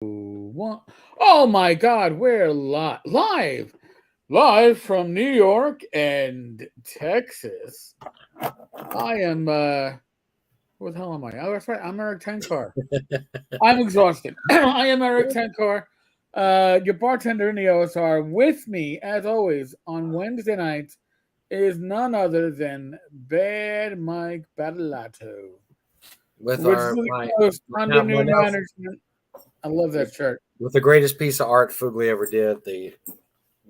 What? Oh my God, we're live from New York and Texas. I am. What the hell am I? Oh, that's right. I'm Eric Tenkar. I'm exhausted. I am Eric Tenkar, your bartender in the OSR. With me, as always, on Wednesday nights is none other than Bad Mike Battalato, with which is our the my coast under new now management. I love that shirt. with the greatest piece of art Fugly ever did, the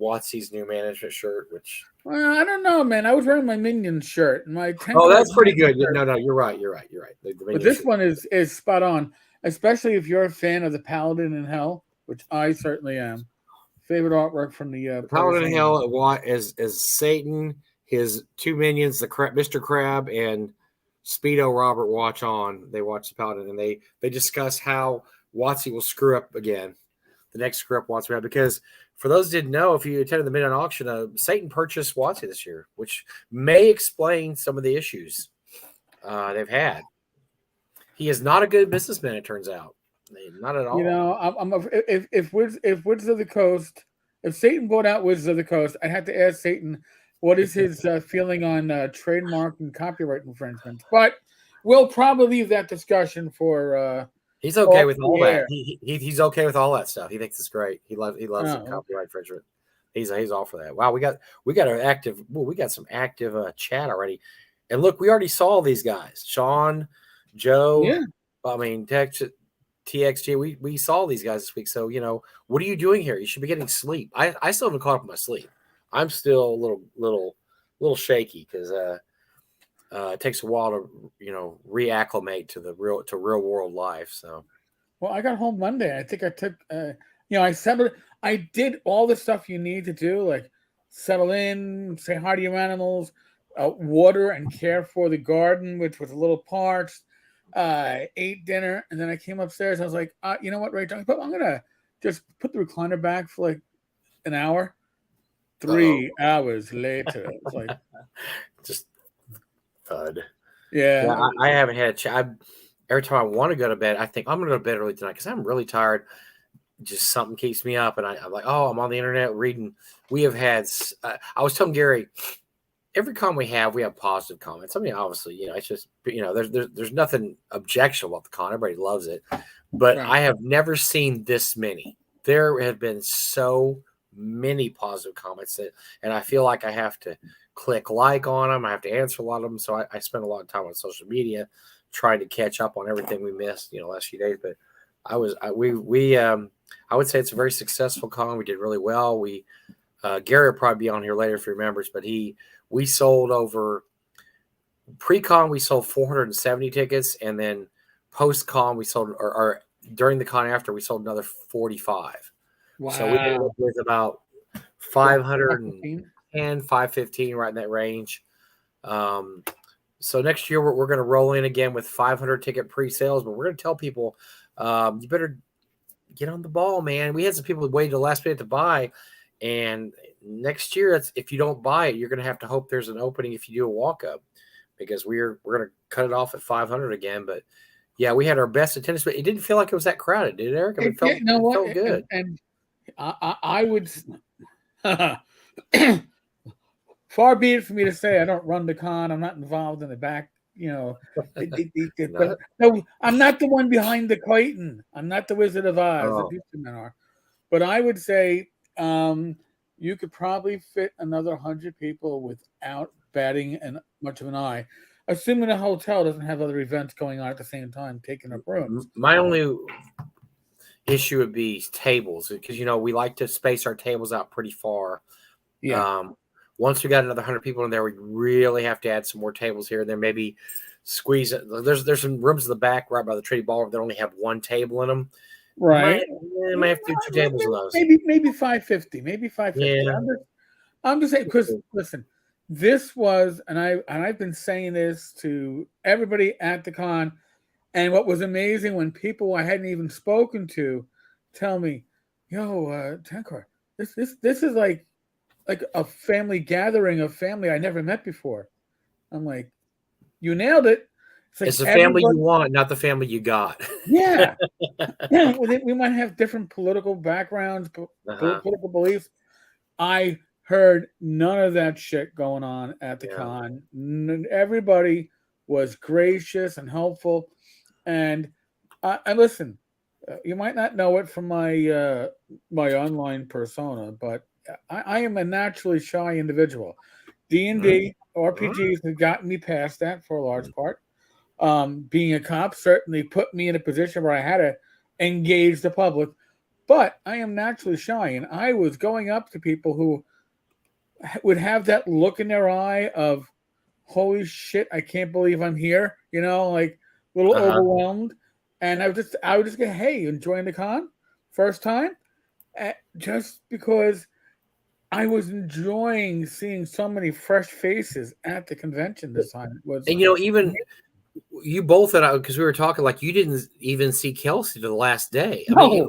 Watsy's new management shirt. Which Well, I don't know, man. I was wearing my Minions shirt, my Tenkar that's pretty good. shirt. No, you're right. The But minion this shirt. one is spot on, especially if you're a fan of the Paladin in Hell, which I certainly am. Favorite artwork from the The Players Paladin in Handbook. Hell is Satan, his two minions, Mr. Crab and Speedo Robert watch on. They watch the Paladin and they discuss how Watsy will screw up again. The next screw up Watsy had, because for those who didn't know, if you attended the Midnight Auction, Satan purchased Watsy this year, which may explain some of the issues they've had. He is not a good businessman, it turns out. Not at You all. know, if Wizards of the Coast, if Satan bought out Wizards of the Coast, I'd have to ask Satan what is his feeling on trademark and copyright infringement. But we'll probably leave that discussion for He's okay off with the all that. air. He's okay with all that stuff. He thinks it's great. He loves the Oh, okay. copyright infringement. He's all for that. Wow, we got some active chat already. And look, we already saw these guys. Sean, Joe, Yeah. I mean TXG. We saw these guys this week. So, what are you doing here? You should be getting sleep. I still haven't caught up with my sleep. I'm still a little shaky because it takes a while to reacclimate to real world life. So Well, I got home Monday. I think I took, I settled. I did all the stuff you need to do, like settle in, say hi to your animals, water and care for the garden, which was a little parched. Ate dinner, and then I came upstairs. I was like, you know what, Ray? I'm gonna just put the recliner back for like an hour. uh-oh. 3 hours later, it's like, Just thud. Yeah, yeah, I haven't had a every time I want to go to bed, I think I'm going to go to bed early tonight because I'm really tired. Just something keeps me up, and I'm like, oh, I'm on the internet reading. We have had. I was telling Gary, every con we have positive comments. I mean, obviously, it's just there's nothing objectionable about the con. Everybody loves it, but right. I have never seen this many. There have been so many positive comments and I feel like I have to click like on them. I have to answer a lot of them. So I spend a lot of time on social media trying to catch up on everything we missed, last few days. But I would say it's a very successful con. We did really well. Gary will probably be on here later if he remembers, but we sold over pre-con, we sold 470 tickets, and then post-con we sold or during the con after we sold another 45. Wow. So we ended up with about 510, 515, right in that range. So next year we're going to roll in again with 500 ticket pre-sales, but we're going to tell people you better get on the ball, man. We had some people wait to the last minute to buy, and next year if you don't buy it, you're going to have to hope there's an opening if you do a walk-up, because we're going to cut it off at 500 again. But yeah, we had our best attendance, but it didn't feel like it was that crowded, did it, Eric? I mean, it felt good. And I would. Far be it for me to say I don't run the con. I'm not involved in the back. No, I'm not the one behind the curtain. I'm not the Wizard of Oz. The two men are. But I would say you could probably fit another 100 people without batting much of an eye, assuming the hotel doesn't have other events going on at the same time, taking up rooms. My only issue would be tables, because we like to space our tables out pretty far. Yeah. Once we got another 100 people in there, we really have to add some more tables here and there. Maybe squeeze it. There's some rooms in the back right by the Trinity Ballroom that only have one table in them. Right. Might have to do 2 tables in those. Maybe 550. Maybe 550. Yeah. I'm just saying, because listen, this was, and I've been saying this to everybody at the con, and what was amazing when people I hadn't even spoken to tell me, "Yo, Tenkar, this is like a family gathering of family I never met before." I'm like, you nailed it. It's the family you want, not the family you got. Yeah. Yeah. We might have different political backgrounds, political beliefs. I heard none of that shit going on at the con. Everybody was gracious and helpful. And listen, you might not know it from my my online persona, but I am a naturally shy individual. D&D, RPGs have gotten me past that for a large part. Being a cop certainly put me in a position where I had to engage the public, but I am naturally shy, and I was going up to people who would have that look in their eye of, holy shit, I can't believe I'm here, like a little overwhelmed. And I would just go, hey, enjoying the con? First time? Just because I was enjoying seeing so many fresh faces at the convention this time. And even you both because we were talking, like, you didn't even see Kelsey to the last day. I mean,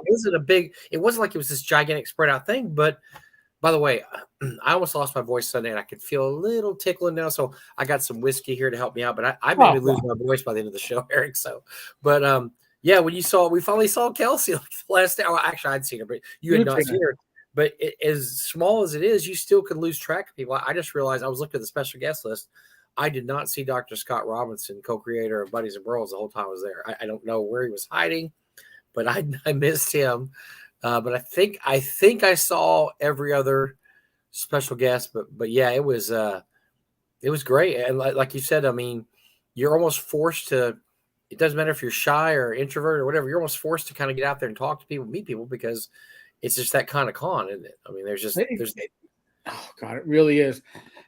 it wasn't like it was this gigantic spread out thing. But by the way, I almost lost my voice Sunday, and I could feel a little tickling now. So I got some whiskey here to help me out. But I may lose my voice by the end of the show, Eric. So, but yeah, when we finally saw Kelsey like the last day. Well, actually, I'd seen her, but you had not seen her. But as small as it is, you still could lose track of people. I just realized I was looking at the special guest list. I did not see Dr. Scott Robinson, co-creator of Buddies and Bros, the whole time I was there. I don't know where he was hiding, but I missed him. But I think I saw every other special guest. But yeah, it was great. And like you said, I mean, you're almost forced to. It doesn't matter if you're shy or introvert or whatever. You're almost forced to kind of get out there and talk to people, meet people, because it's just that kind of con, isn't it? I mean, there's oh God, it really is.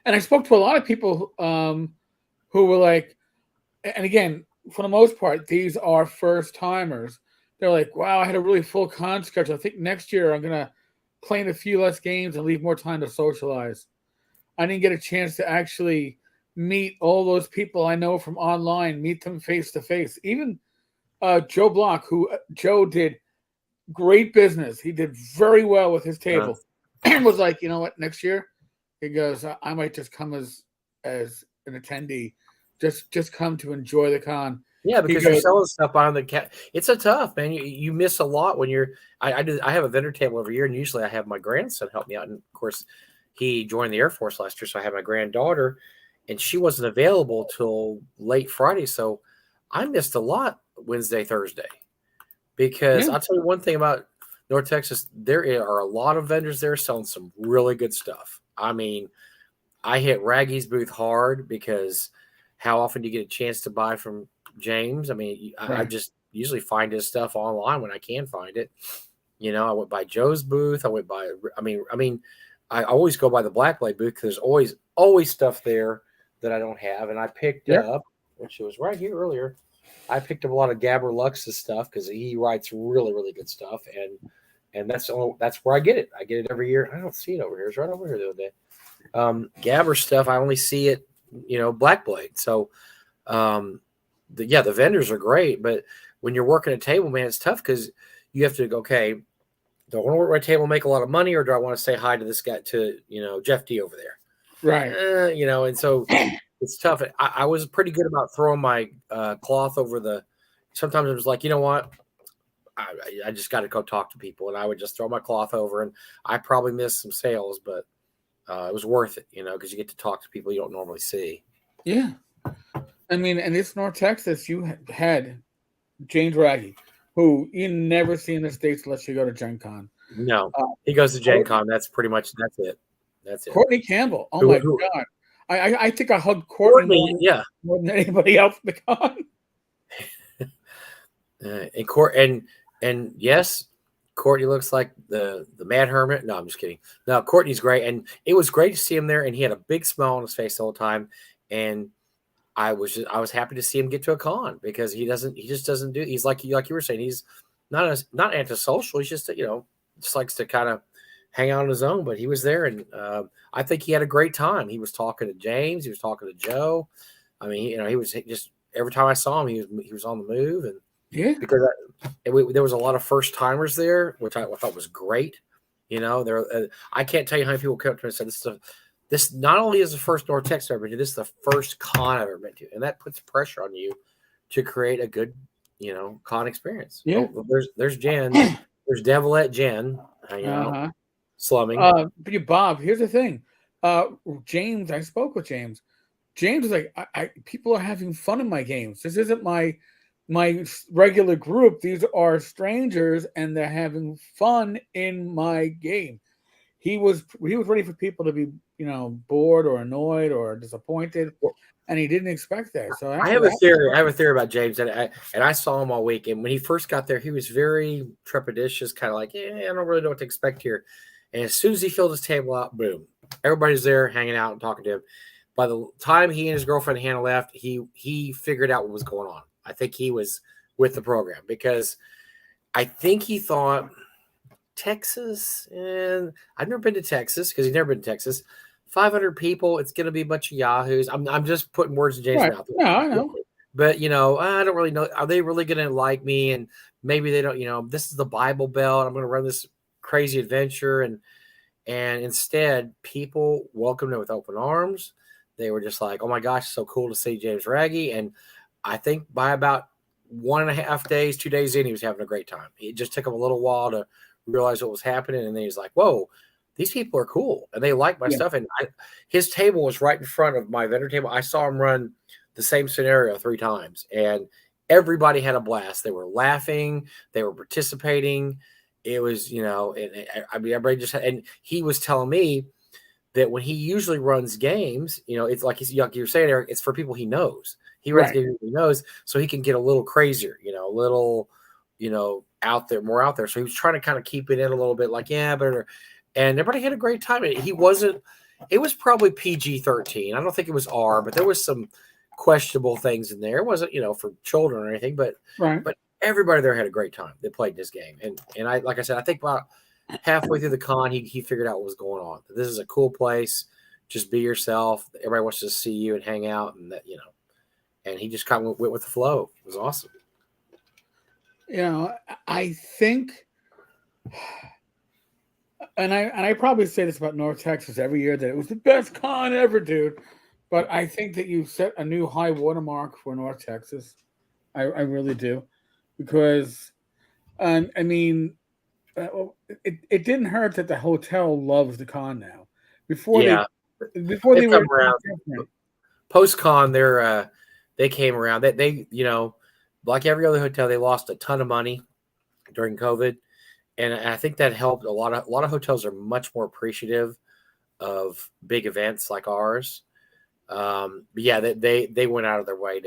And I spoke to a lot of people who were like, and again, for the most part, these are first timers. They're like, wow, I had a really full con schedule. I think next year I'm going to play in a few less games and leave more time to socialize. I didn't get a chance to actually meet all those people I know from online, meet them face to face. Even Joe Block, Joe did great business. He did very well with his table. And was like, you know what, next year, he goes, I might just come as an attendee, just come to enjoy the con. Yeah, because you're selling stuff on the cat. It's a tough, man. You miss a lot when you're. I have a vendor table every year, and usually I have my grandson help me out. And of course, he joined the Air Force last year, so I had my granddaughter, and she wasn't available till late Friday, so I missed a lot Wednesday, Thursday. Because I'll tell you one thing about North Texas, there are a lot of vendors there selling some really good stuff. I mean, I hit Raggi's booth hard because how often do you get a chance to buy from James? I mean, I just usually find his stuff online when I can find it. I went by Joe's booth. I went by, I always go by the Blackblade booth because there's always stuff there that I don't have. And I picked up, which was right here earlier, I picked up a lot of Gabber Lux's stuff because he writes really, really good stuff. And that's where I get it. I get it every year. I don't see it over here. It's right over here the other day. Gabber stuff, I only see it, Blackblade. So, the vendors are great, but when you're working a table, man, it's tough because you have to go, okay, do I want to work my table, make a lot of money, or do I want to say hi to this guy, to, Jeff D over there? Right. And so it's tough. I was pretty good about throwing my cloth over sometimes it was like, you know what? I just got to go talk to people, and I would just throw my cloth over, and I probably missed some sales, but it was worth it, because you get to talk to people you don't normally see. Yeah. I mean, and it's North Texas. You had James Raggi, who you never see in the States unless you go to Gen Con. No, he goes to Gen Con. That's it. That's it. Courtney Campbell. Oh, my God. I think I hugged Courtney more than anybody else at the con. And yes, Courtney looks like the Mad Hermit. No, I'm just kidding. No, Courtney's great, and it was great to see him there. And he had a big smile on his face the whole time. And I was happy to see him get to a con because he just doesn't do. He's like you were saying. He's not antisocial. He's just just likes to kind of hang out on his own. But he was there, and I think he had a great time. He was talking to James. He was talking to Joe. I mean, he was just every time I saw him, he was on the move, and because there was a lot of first timers there, which I thought was great. I can't tell you how many people came up to me and said this not only is the first North Texas I've ever been to, this is the first con I've ever been to, and that puts pressure on you to create a good, con experience. Yeah. Oh, there's Jen. There's Devilette Jen hanging out, slumming. But Bob, here's the thing. James, I spoke with James. James is like, people are having fun in my games. This isn't my regular group. These are strangers, and they're having fun in my game. He was ready for people to be, bored or annoyed or disappointed, and he didn't expect that. So I have a theory. I have a theory about James, and I saw him all week. And when he first got there, he was very trepidatious, kind of like, I don't really know what to expect here. And as soon as he filled his table out, boom, everybody's there hanging out and talking to him. By the time he and his girlfriend Hannah left, he figured out what was going on. I think he was with the program because I think he thought Texas, and I've never been to Texas because he's never been to Texas. 500 people, it's going to be a bunch of yahoos. I'm just putting words in James' mouth. No, I know. But, I don't really know. Are they really going to like me? And maybe they don't, this is the Bible Belt. I'm going to run this crazy adventure. And instead, people welcomed him with open arms. They were just like, oh, my gosh, so cool to see James Raggi. And I think by about 1.5 days, 2 days in, he was having a great time. It just took him a little while to realize what was happening. And then he's like, whoa, these people are cool. And they like my stuff. And his table was right in front of my vendor table. I saw him run the same scenario 3 times. And everybody had a blast. They were laughing. They were participating. It was, everybody just had, and he was telling me that when he usually runs games, it's like you're saying, Eric, it's for people he knows. He runs games he knows, so he can get a little crazier, a little, out there, more out there. So he was trying to kind of keep it in a little bit, like, and everybody had a great time. It was probably PG-13. I don't think it was R, but there was some questionable things in there. It wasn't, for children or anything, but everybody there had a great time. They played this game, and I, like I said, I think about halfway through the con, he figured out what was going on. This is a cool place. Just be yourself. Everybody wants to see you and hang out, and that, and he just kind of went with the flow. It was awesome. I think, and I probably say this about North Texas every year, that it was the best con ever, dude. But I think that you set a new high watermark for North Texas. I really do, because, it didn't hurt that the hotel loves the con now. Before they were around. Post con, they came around. They like every other hotel, they lost a ton of money during COVID, and I think that helped a lot of hotels are much more appreciative of big events like ours. But yeah, they went out of their way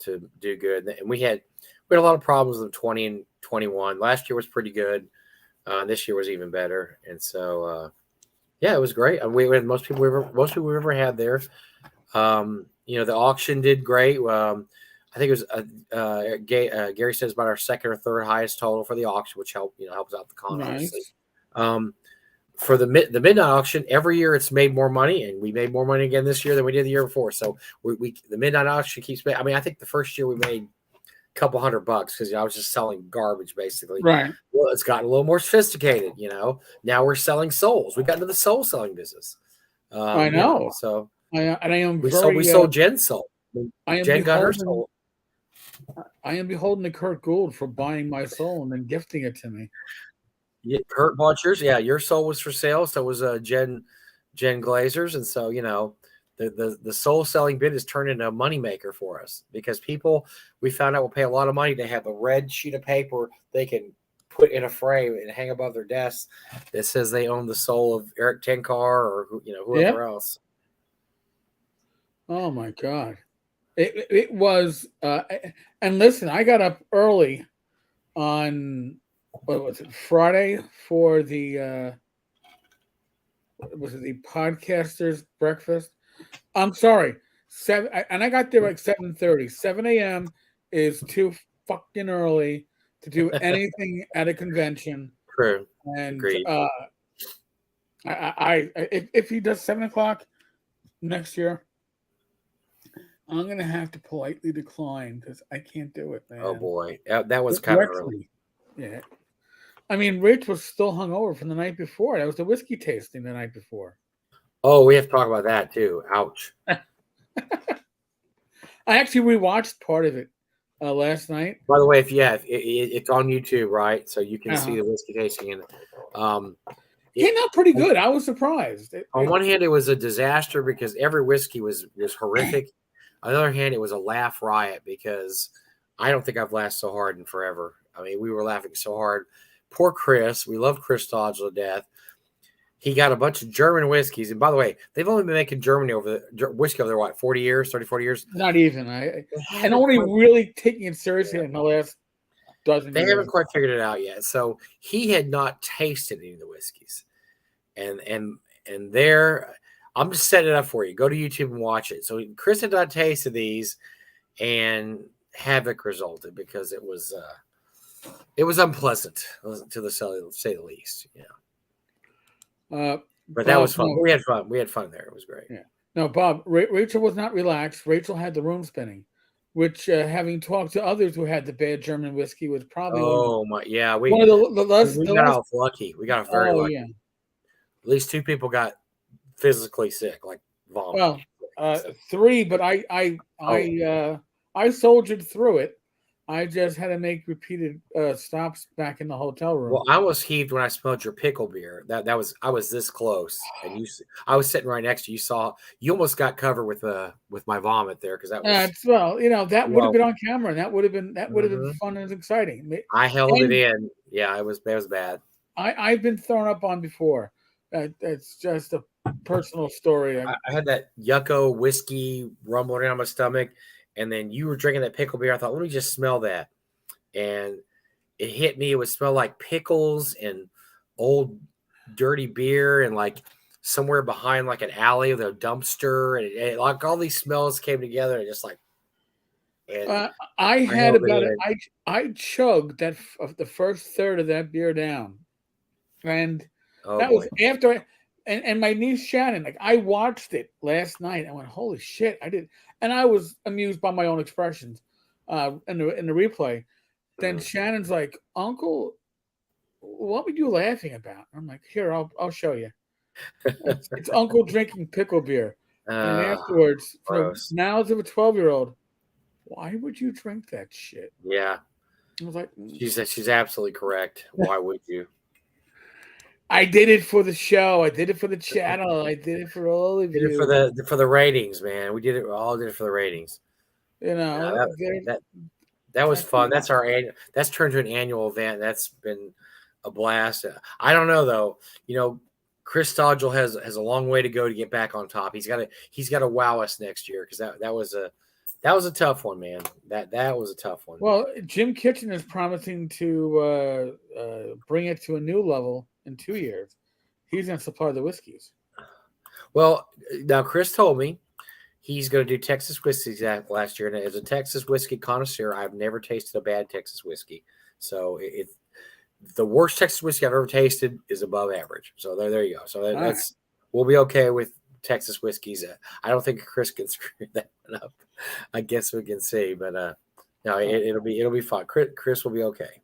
to do good, and we had a lot of problems with 20 and 21. Last year was pretty good. This year was even better, and so yeah, it was great. We had most people we've ever had there. The auction did great. I think it was Gary says about our second or third highest total for the auction, which helps out the con, obviously. For the midnight auction, every year it's made more money, and we made more money again this year than we did the year before. So the midnight auction keeps. I think the first year we made a couple $100 because I was just selling garbage basically. Right. Well, it's gotten a little more sophisticated. Now we're selling souls. We got into the soul selling business. I know. So we sold Jen's soul. Jen got her soul. I am beholden to Kurt Gould for buying my soul and then gifting it to me. Yeah, Kurt bought yours. Yeah, your soul was for sale. So was Jen Glazer's, and so the soul selling bit has turned into a moneymaker for us because people we found out will pay a lot of money to have a red sheet of paper they can put in a frame and hang above their desk that says they own the soul of Eric Tenkar or whoever else. Oh my God. It was, and listen, I got up early on, what was it, Friday for the podcasters breakfast? I'm sorry, 7, and I got there like 7:30. 7 a.m. is too fucking early to do anything at a convention. True. And agreed. If he does 7 o'clock next year, I'm going to have to politely decline because I can't do it, man. Oh, boy. That was kind of early. Yeah. Rich was still hungover from the night before. That was the whiskey tasting the night before. Oh, we have to talk about that, too. Ouch. I actually rewatched part of it last night. By the way, if you have, it's on YouTube, right? So you can see Uh-huh. the whiskey tasting. And Came out pretty good. I was surprised. on one hand, it was a disaster because every whiskey was horrific. On the other hand, it was a laugh riot because I don't think I've laughed so hard in forever. I mean, we were laughing so hard. Poor Chris. We loved Chris Dodge to death. He got a bunch of German whiskeys. And by the way, they've only been making Germany whiskey over there, what, 40 years, 30, 40 years? Not even. And only really taking it seriously in the last dozen They years. haven't quite figured it out yet. So he had not tasted any of the whiskeys. And there, I'm just setting it up for you. Go to YouTube and watch it. So Chris had not tasted these, and havoc resulted because it was unpleasant, to say the least. But that was fun. No. We had fun. We had fun there. It was great. Yeah. No, Bob, Rachel was not relaxed. Rachel had the room spinning, which, having talked to others who had the bad German whiskey, was probably we got off lucky. We got off very lucky. Yeah. At least 2 people got physically sick, like vomit. Well, 3, but I soldiered through it. I just had to make repeated stops back in the hotel room. Well, I was heaved when I smelled your pickle beer. I was this close, and I was sitting right next to you. You almost got covered with my vomit there because that was that would have been on camera, and that would have been fun and exciting. I held it in. Yeah, it was bad. I've been thrown up on before. It's just a personal story. I had that yucco whiskey rumbling around my stomach. And then you were drinking that pickle beer. I thought, let me just smell that. And it hit me. It would smell like pickles and old dirty beer and like somewhere behind like an alley with a dumpster. And it like all these smells came together and just like. I chugged the first third of that beer down. And was after. And my niece Shannon, like I watched it last night. I went, holy shit, I did. And I was amused by my own expressions in the replay. Then Shannon's like, Uncle, what were you laughing about? I'm like, here, I'll show you. It's Uncle drinking pickle beer. And afterwards, from the mouths of a 12-year-old, why would you drink that shit? Yeah. I was like, she's absolutely correct. Why would you? I did it for the show. I did it for the channel. I did it for all of you. Did it for the ratings, man. We did it for the ratings. That was fun. That's that's turned to an annual event. That's been a blast. I don't know though. Chris Stodgel has a long way to go to get back on top. He's got to wow us next year because that was a tough one, man. That was a tough one. Well, Jim Kitchen is promising to bring it to a new level in 2 years. He's going to supply the whiskeys. Well, now Chris told me he's going to do Texas whiskey last year. And as a Texas whiskey connoisseur, I've never tasted a bad Texas whiskey. So the worst Texas whiskey I've ever tasted is above average. So there you go. So we'll be okay with Texas whiskeys. I don't think Chris can screw that one up. I guess we can see, but no, it'll be fun. Chris will be okay.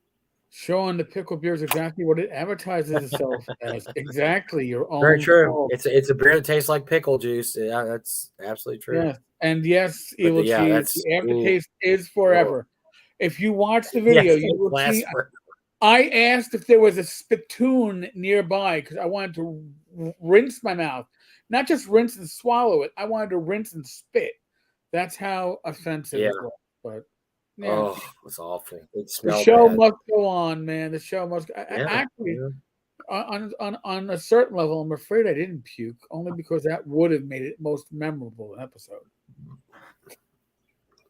Showing the pickle beer is exactly what it advertises itself as. Exactly your own. Very true. Fault. It's a beer that tastes like pickle juice. Yeah, that's absolutely true. Yes. And yes, Evil Cheese, the aftertaste is forever. If you watch the video, you will see. I asked if there was a spittoon nearby because I wanted to rinse my mouth. Not just rinse and swallow it. I wanted to rinse and spit. That's how offensive it was. But yeah. Oh, it's awful. The show must go on, man. The show must actually on a certain level, I'm afraid I didn't puke, only because that would have made it most memorable episode.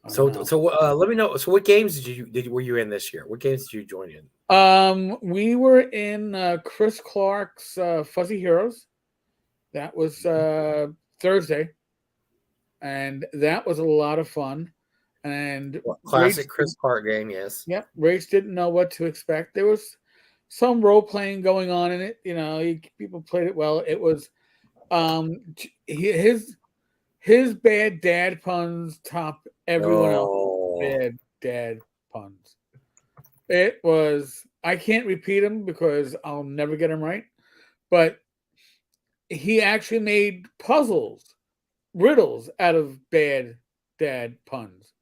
So let me know. So what games were you in this year? What games did you join in? We were in Chris Clark's Fuzzy Heroes. That was Thursday, and that was a lot of fun. And classic Chris Clark game, yes. Yep, Race didn't know what to expect. There was some role playing going on in it. People played it well. It was his bad dad puns top everyone else's bad dad puns. It was. I can't repeat them because I'll never get them right. But he actually made riddles out of bad dad puns.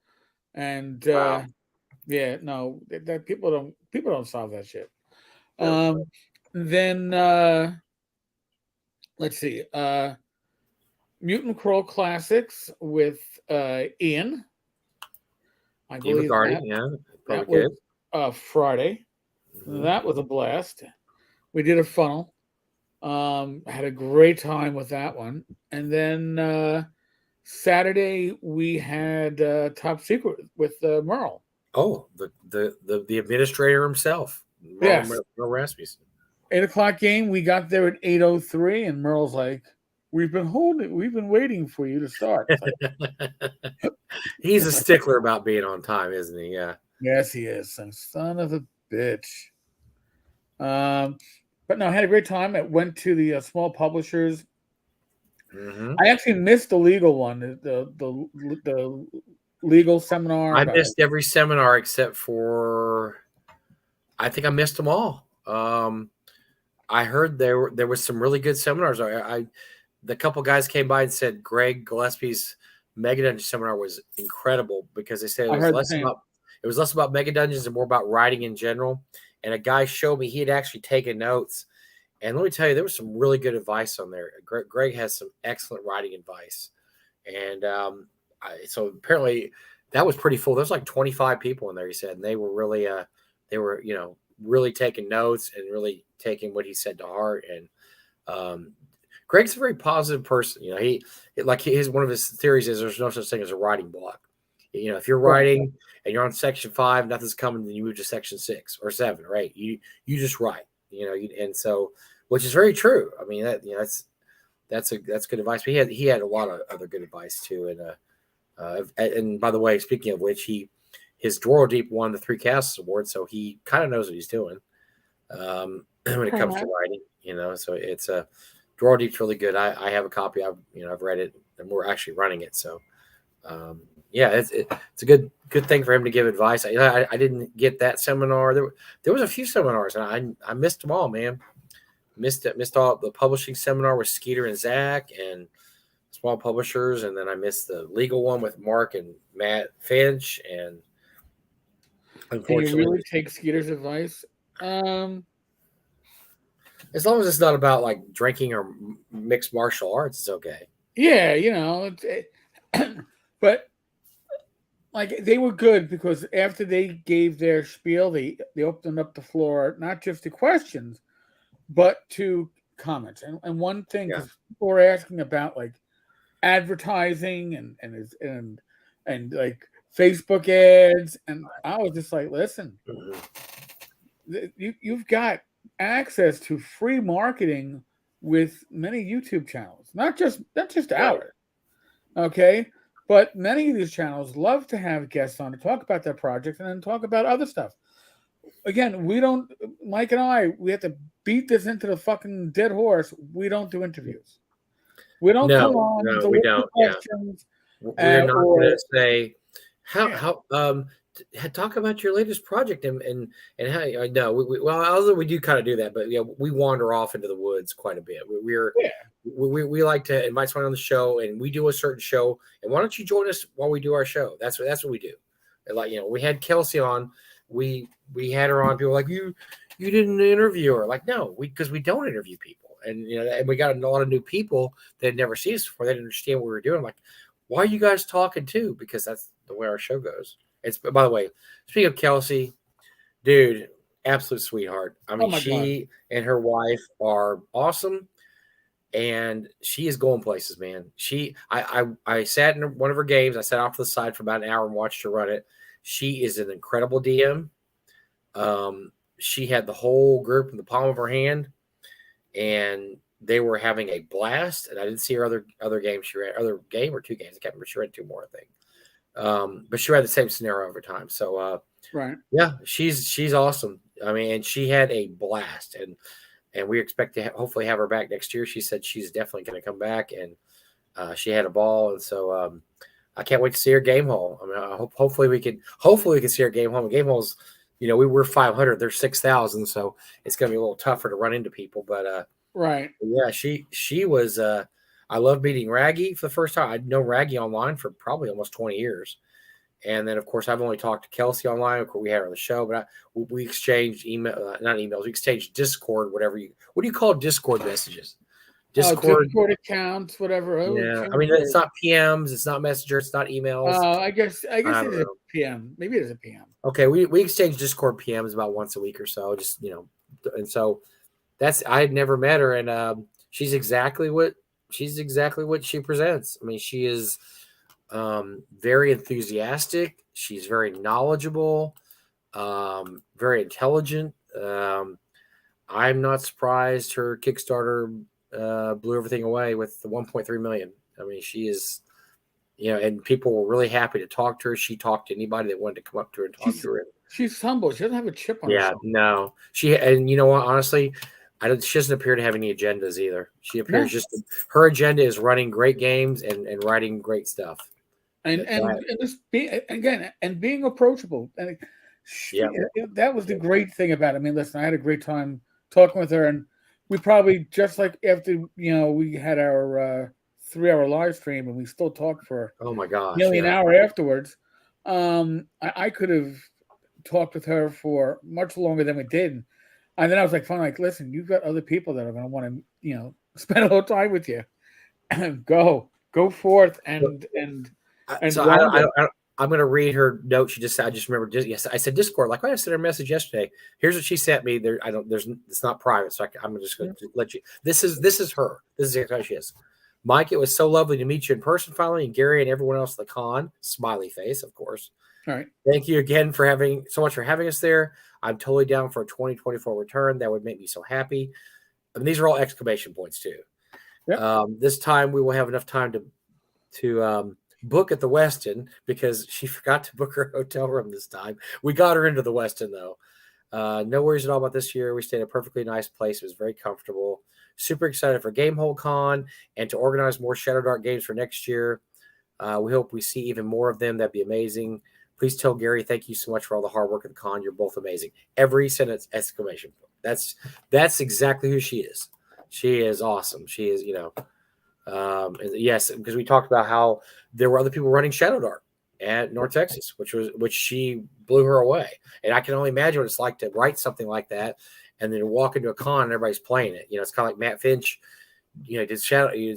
And Yeah, no, that people don't solve that shit. No. Then let's see. Mutant Crawl Classics with Ian. I Ian believe McCarty, that yeah, probably that was good. Friday. Hmm. That was a blast. We did a funnel. Had a great time with that one. And then Saturday we had Top Secret with Merle. Oh, the administrator himself, Yes, Merle Rasmussen. 8 o'clock game. We got there at 8:03, and Merle's like, we've been waiting for you to start." It's like, He's a stickler about being on time, isn't he? Yeah. yes, he is. Some son of a bitch. Um, but no, I had a great time. I went to the small publishers. Hmm. I actually missed the legal one, the legal seminar I about like, missed every seminar except for I think I missed them all. I heard there was some really good seminars. The couple guys came by and said Greg Gillespie's Mega Dungeon seminar was incredible because they said I heard the same. it was less about Mega Dungeons and more about writing in general. And a guy showed me he had actually taken notes. And let me tell you, there was some really good advice on there. Greg has some excellent writing advice. And so apparently that was pretty full. There's like 25 people in there, he said, and they were really really taking notes and really taking what he said to heart. And Greg's a very positive person. One of his theories is there's no such thing as a writing block. If you're Right. writing and you're on section 5, nothing's coming, then you move to section 6 or 7 or 8. You just write. And so, which is very true. I mean, that's good advice. But he had a lot of other good advice too. And by the way, speaking of which, his Dwarrow Deep won the Three Castles Award, so he kind of knows what he's doing when it comes to writing. So it's a Dwarrow Deep's really good. I have a copy. I've read it, and we're actually running it. So yeah, it's a good thing for him to give advice. I didn't get that seminar. There was a few seminars, and I missed them all, man. Missed all the publishing seminar with Skeeter and Zach and small publishers, and then I missed the legal one with Mark and Matt Finch, and Can you unfortunately, really take Skeeter's advice? as long as it's not about like drinking or mixed martial arts, it's okay. Yeah, but like they were good because after they gave their spiel, they opened up the floor not just to questions, but to comments. And one thing, Yeah. because people were asking about like advertising and like Facebook ads, and I was just like, listen, Mhm. you've got access to free marketing with many YouTube channels, not just Right. ours, okay? But many of these channels love to have guests on to talk about their projects and then talk about other stuff. Again, we don't. Mike and we have to beat this into the fucking dead horse. We don't do interviews. We don't come on and No, we deliver don't. Yeah. questions We're not going to or say yeah, how talk about your latest project and how no well although we do kind of do that, but yeah, we wander off into the woods quite a bit. yeah, We like to invite someone on the show, and we do a certain show, and why don't you join us while we do our show? That's what we do. And like we had Kelsey on, we had her on. People were like you didn't interview her. Like no, because we don't interview people, and and we got a lot of new people that had never seen us before. They didn't understand what we were doing. Like why are you guys talking too? Because that's the way our show goes. It's by the way, speaking of Kelsey, dude, absolute sweetheart. I oh mean, my god, she and her wife are awesome, and she is going places, man. I sat in one of her games. I sat off to the side for about an hour and watched her run it. She is an incredible DM. She had the whole group in the palm of her hand, and they were having a blast. And I didn't see her other games. She ran other game or 2 games. I can't remember. She ran 2 more, I think. But she had the same scenario over time. So right? yeah, she's awesome. I mean, and she had a blast, and we expect to hopefully have her back next year. She said she's definitely going to come back, and she had a ball, and so I can't wait to see her game hall. I mean, hopefully we can see her game hall. And game halls, we were 500, they're 6,000, so it's going to be a little tougher to run into people. But Right. yeah, she was. I love meeting Raggi for the first time. I'd known Raggi online for probably almost 20 years, And then, of course, I've only talked to Kelsey online. Of course, we had her on the show, but we exchanged not emails. We exchanged Discord, what do you call Discord messages? Discord accounts, whatever. Yeah, I mean, it's not PMs, it's not Messenger, it's not emails. I guess it don't is a know. PM. Maybe it is a PM. Okay, we exchange Discord PMs about once a week or so, just and so I've never met her, and she's exactly what she presents. I mean, she is very enthusiastic. She's very knowledgeable, very intelligent. I'm not surprised her Kickstarter blew everything away with the 1.3 million. I mean, she is, and people were really happy to talk to her. She talked to anybody that wanted to come up to her and talk to her. She's humble. She doesn't have a chip on her shoulder. No, and you know what? Honestly, she doesn't appear to have any agendas either. She appears her agenda is running great games and writing great stuff. And just being approachable. And that was the great thing about it. I mean, listen, I had a great time talking with her, and we probably, just like after we had our 3-hour live stream, and we still talked for nearly an hour afterwards. I could have talked with her for much longer than we did, and then I was like, "Fine, like, listen, you've got other people that are going to want to, spend a little time with you. Go forth and." So I'm going to read her note. I just remembered. Yes, I said Discord. Like, I sent her a message yesterday. Here's what she sent me. It's not private, so I'm just going to let you. This is her. This is how she is. Mike, it was so lovely to meet you in person finally, and Gary and everyone else at the con. Smiley face, of course. All right. Thank you again for having us there. I'm totally down for a 2024 return. That would make me so happy. I mean, these are all exclamation points too. Yep. This time we will have enough time to book at the Westin, because she forgot to book her hotel room this time. We got her into the Westin though. No worries at all about this year. We stayed at a perfectly nice place. It was very comfortable. Super excited for Gamehole Con and to organize more Shadow Dark games for next year. We hope we see even more of them. That'd be amazing. Please tell Gary thank you so much for all the hard work at the con. You're both amazing. Every sentence exclamation point. That's exactly who she is. She is awesome. She is, yes, because we talked about how there were other people running Shadow Dark at North Texas, which she blew her away. And I can only imagine what it's like to write something like that and then walk into a con and everybody's playing it. It's kind of like Matt Finch, did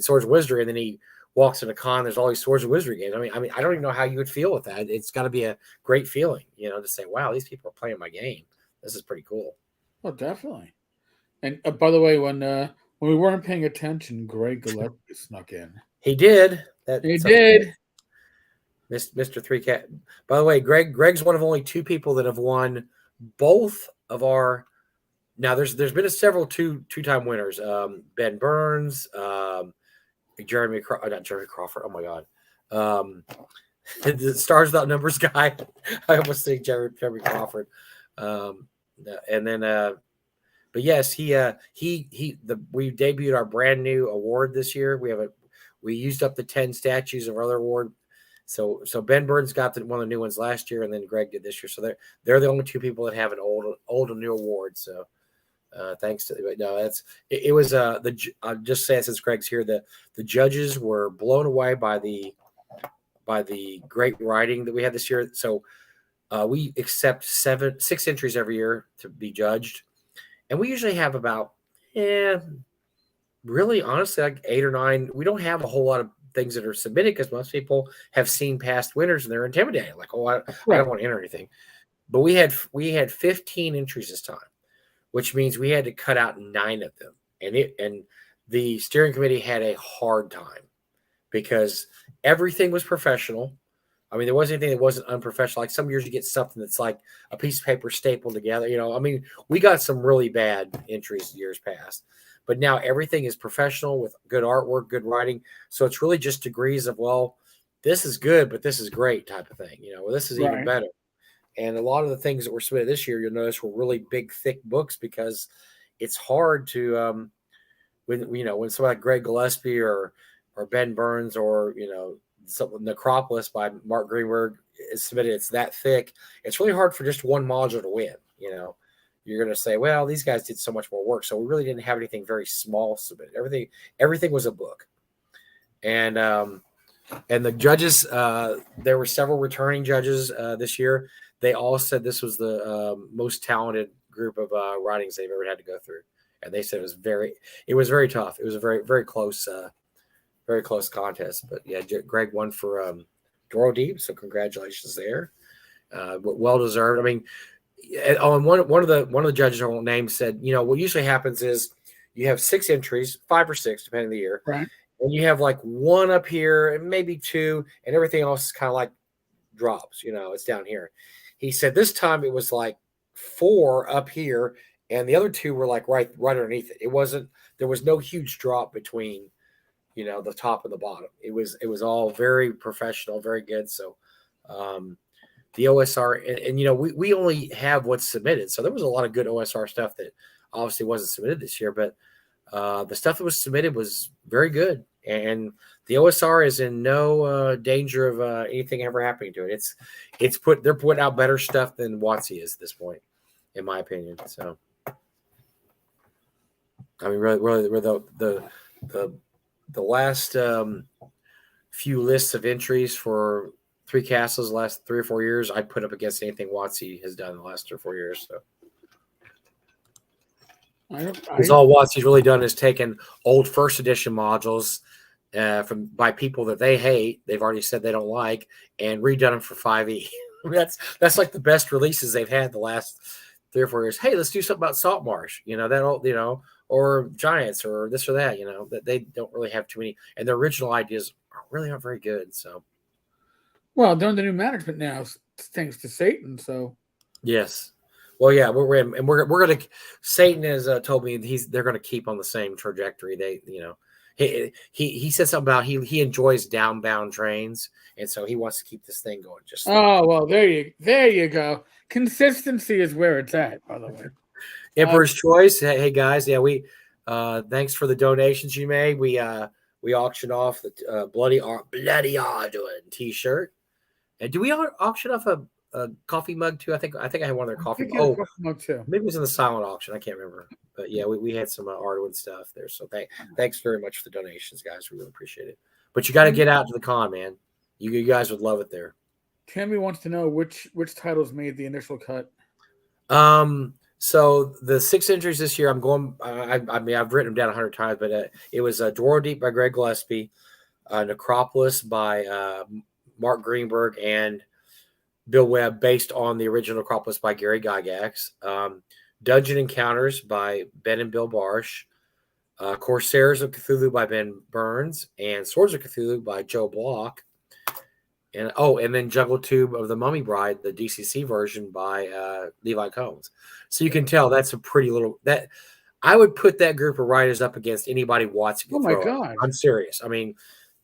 Swords of Wizardry, and then he walks in a con. There's all these Swords of Wizardry games. I mean, I don't even know how you would feel with that. It's got to be a great feeling, to say, wow, these people are playing my game. This is pretty cool. Oh, definitely. And by the way, when we weren't paying attention, Greg Gillespie snuck in. He did. He did. Mr. 3Cat. By the way, Greg's one of only two people that have won both of our. Now, there's been several two-time winners. Ben Burns, not Jeremy Crawford. Oh my God, the Stars Without Numbers guy. I almost think Jeremy Crawford. And then, but yes, we debuted our brand new award this year. We used up the 10 statues of our other award. So Ben Burns got one of the new ones last year, and then Greg did this year. So they're the only two people that have an old and new award. So. Thanks to it was I'll just say, since Greg's here, the judges were blown away by the great writing that we had this year. So we accept 6 entries every year to be judged, and we usually have about really honestly like 8 or 9. We don't have a whole lot of things that are submitted because most people have seen past winners and they're intimidated, like, I don't want to enter anything. But we had 15 entries this time, which means we had to cut out 9 of them. And the steering committee had a hard time because everything was professional. I mean, there wasn't anything that wasn't unprofessional. Like some years you get something that's like a piece of paper stapled together. I mean, we got some really bad entries years past, but now everything is professional with good artwork, good writing. So it's really just degrees of, well, this is good, but this is great type of thing. Well, this is even better. And a lot of the things that were submitted this year, you'll notice, were really big, thick books because it's hard to, when somebody like Greg Gillespie or Ben Burns or, Necropolis by Mark Greenberg is submitted, it's that thick. It's really hard for just one module to win. You're going to say, well, these guys did so much more work. So we really didn't have anything very small submitted. Everything was a book. And And the judges, there were several returning judges this year. They all said this was the most talented group of writings they've ever had to go through, and they said it was very tough. It was a very close contest. But yeah, Greg won for Doro Deep, so congratulations there. Well deserved. I mean, on one of the judges I won't name said, what usually happens is you have 6 entries, 5 or 6 depending on the year, Right. and you have like 1 up here and maybe 2, and everything else is kind of like drops. It's down here. He said this time it was like 4 up here, and the other 2 were like right underneath it. There was no huge drop between, the top and the bottom. It was all very professional, very good. So, the OSR and we only have what's submitted. So there was a lot of good OSR stuff that obviously wasn't submitted this year, but the stuff that was submitted was very good. And the OSR is in no danger of anything ever happening to it. They're putting out better stuff than WotC is at this point, in my opinion. So, I mean, really, the last few lists of entries for 3 castles the last 3 or 4 years, I'd put up against anything WotC has done in the last 3 or 4 years. So. Because all WotC's really done is taken old first edition modules by people that they hate, they've already said they don't like, and redone them for 5e. that's like the best releases they've had the last 3 or 4 years. Hey, let's do something about Saltmarsh, or Giants or this or that. That they don't really have too many, and their original ideas really aren't very good. So, well, they're under new management now, thanks to Satan. So, yes. Well, yeah, we're gonna. Satan has told me they're gonna keep on the same trajectory. He said something about he enjoys downbound trains, and so he wants to keep this thing going. Well, there you go. Consistency is where it's at. By the way, Emperor's Choice. Hey guys, yeah, we thanks for the donations you made. We auctioned off the bloody Arduin T-shirt, and do we auction off a coffee mug too? I think I had one of their coffee mug too. Maybe it was in the silent auction. I can't remember, but yeah, we had some Arduin stuff there. So thanks very much for the donations, guys. We really appreciate it. But you got to get out to the con, man. You guys would love it there. Tammy wants to know which titles made the initial cut. So the 6 entries this year, I'm going. I mean, I've written them down 100 times, but it was Doro Deep by Greg Gillespie, Necropolis by Mark Greenberg and Bill Webb, based on the original Necropolis by Gary Gygax. Dungeon Encounters by Ben and Bill Barsh. Corsairs of Cthulhu by Ben Burns. And Swords of Cthulhu by Joe Block. And then Jungle Tube of the Mummy Bride, the DCC version by Levi Combs. So you can tell that's a pretty little... that I would put that group of writers up against anybody WotC. Oh, my God. I'm serious. I mean,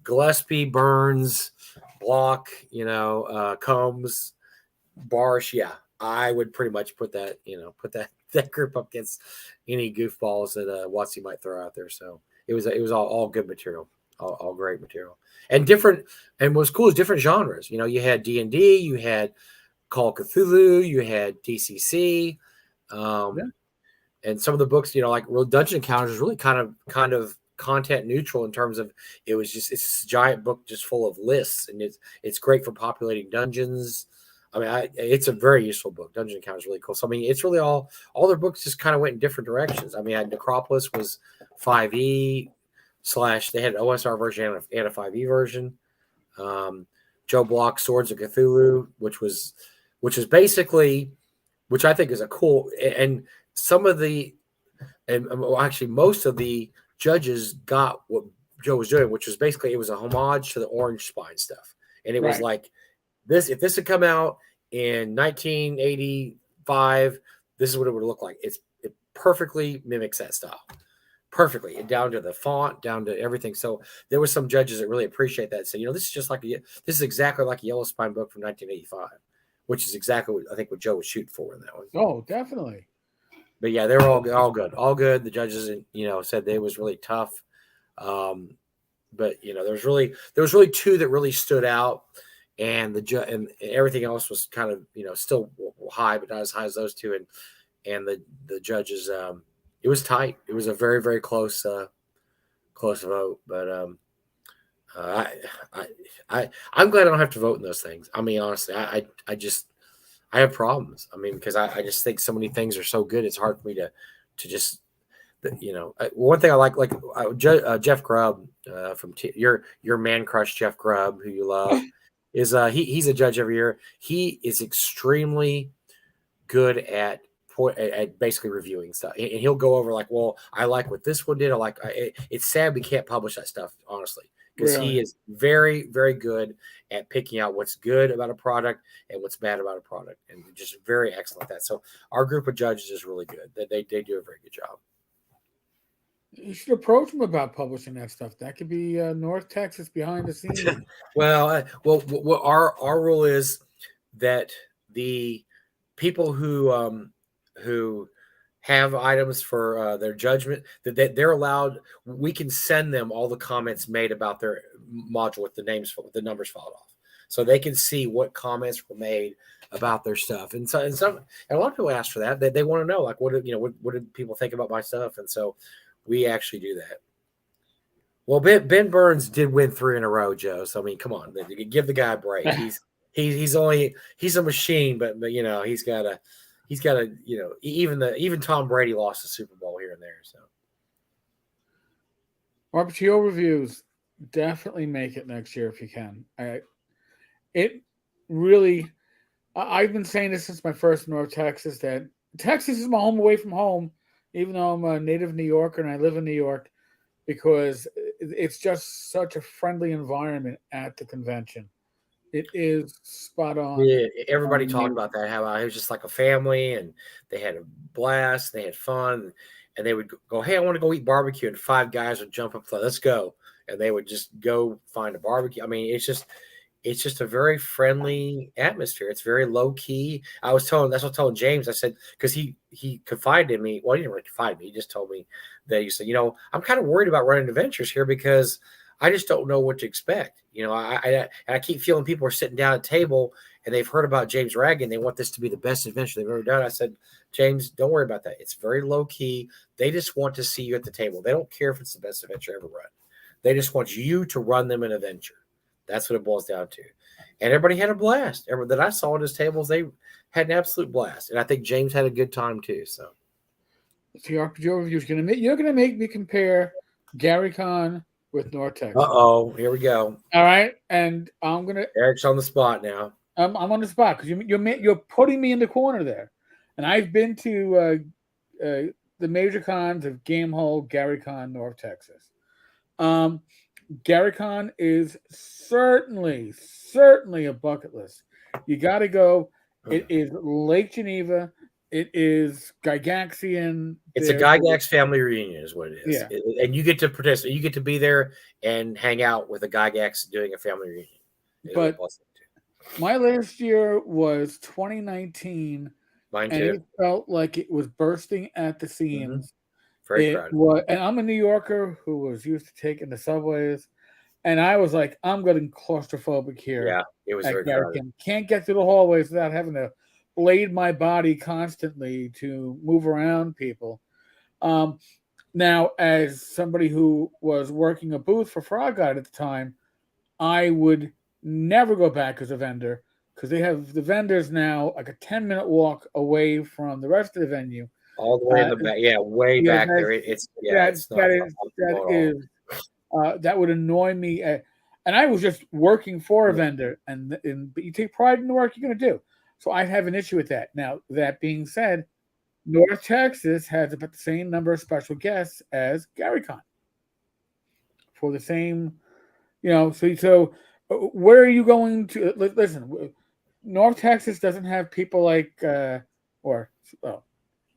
Gillespie, Burns, Block, Combs, Barsh, yeah, I would pretty much put that group up against any goofballs that WotC might throw out there. So it was all good material, all great material, and different. And what's cool is different genres. You had D&D, you had Call of Cthulhu, you had DCC, and some of the books, like Real Dungeon Encounters, is really kind of content neutral in terms of it's a giant book just full of lists, and it's great for populating dungeons. I mean, it's a very useful book. Dungeon Encounters is really cool. So I mean, it's really all their books just kind of went in different directions. I mean, Necropolis was 5e / they had an OSR version and a 5e version. Joe Block Swords of Cthulhu, which was basically, which I think is a cool, and some of the, and actually most of the judges got what Joe was doing, which was basically, it was a homage to the Orange Spine stuff. And it was like, if this had come out in 1985, this is what it would look like. It perfectly mimics that style. Perfectly. Down to the font, down to everything. So there were some judges that really appreciate that. So, this is exactly like a Yellow Spine book from 1985, which is exactly what I think what Joe was shooting for in that one. Oh, definitely. But yeah, they were all good. All good. The judges, said they was really tough. But there was really 2 that really stood out. And and everything else was kind of still high, but not as high as those 2. And the judges, it was tight. It was a very very close vote. But I'm glad I don't have to vote in those things. I mean, honestly, I have problems. I mean, because I just think so many things are so good. It's hard for me to just, one thing I like Jeff Grubb from your man crush Jeff Grubb, who you love, is he's a judge every year. He is extremely good at basically reviewing stuff, and he'll go over like, well, I like what this one did. It's sad we can't publish that stuff, honestly, because Really? he is very, very good at picking out what's good about a product and what's bad about a product, and just very excellent at that. So our group of judges is really good. They do a very good job. You should approach them about publishing that stuff. That could be North Texas behind the scenes. Well, our rule is that the people who have items for their judgment, that they're allowed. We can send them all the comments made about their module with the numbers filed off, so they can see what comments were made about their stuff. And a lot of people ask for that. They want to know, like, what did people think about my stuff, and so we actually do that. Well, Ben Burns did win 3 in a row, Joe. So I mean, come on, give the guy a break. He's a machine, but he's got a even Tom Brady lost a Super Bowl here and there. So RPGO reviews, definitely make it next year if you can. I've been saying this since my first North Texas, that Texas is my home away from home, even though I'm a native New Yorker and I live in New York, because it's just such a friendly environment at the convention. It is spot on. Yeah, everybody talked about that, how it was just like a family, and they had a blast, they had fun, and they would go, hey, I want to go eat barbecue, and 5 guys would jump up, let's go, and they would just go find a barbecue. I mean, it's just a very friendly atmosphere. It's very low key. That's what I told James. I said, because he confided in me. Well, he didn't really confide in me. He just told me that he said, I'm kind of worried about running adventures here because I just don't know what to expect. I keep feeling people are sitting down at a table and they've heard about James Raggi and they want this to be the best adventure they've ever done. I said, James, don't worry about that. It's very low key. They just want to see you at the table. They don't care if it's the best adventure ever run. They just want you to run them an adventure. That's what it boils down to. And everybody had a blast. Everyone that I saw at his tables, they had an absolute blast. And I think James had a good time too. So the RPG overview you're gonna make me compare Gary Con with North Texas. Here we go. All right, and I'm gonna. Eric's on the spot now. I'm on the spot because you're putting me in the corner there, and I've been to the major cons of Gamehole, Gary Con, North Texas. Gary Con is certainly a bucket list. You got to go. It is Lake Geneva. It is Gygaxian. It's a Gygax family reunion is what it is. Yeah. And you get to participate. You get to be there and hang out with a Gygax doing a family reunion. But my last year was 2019. Mine too. And it felt like it was bursting at the seams. Very crowded. And I'm a New Yorker who was used to taking the subways. And I was like, I'm getting claustrophobic here. Yeah, it was very crowded. Can't get through the hallways without having to blade my body constantly to move around people. Now, as somebody who was working a booth for Frog Guide at the time, I would never go back as a vendor because they have the vendors now like a 10-minute walk away from the rest of the venue. All the way in the back. Yeah, way back there. That would annoy me. And I was just working for a vendor, but you take pride in the work you're going to do. So I have an issue with that. Now, that being said, North Texas has about the same number of special guests as GaryCon for the same, so where are you going to? Listen, North Texas doesn't have people like, they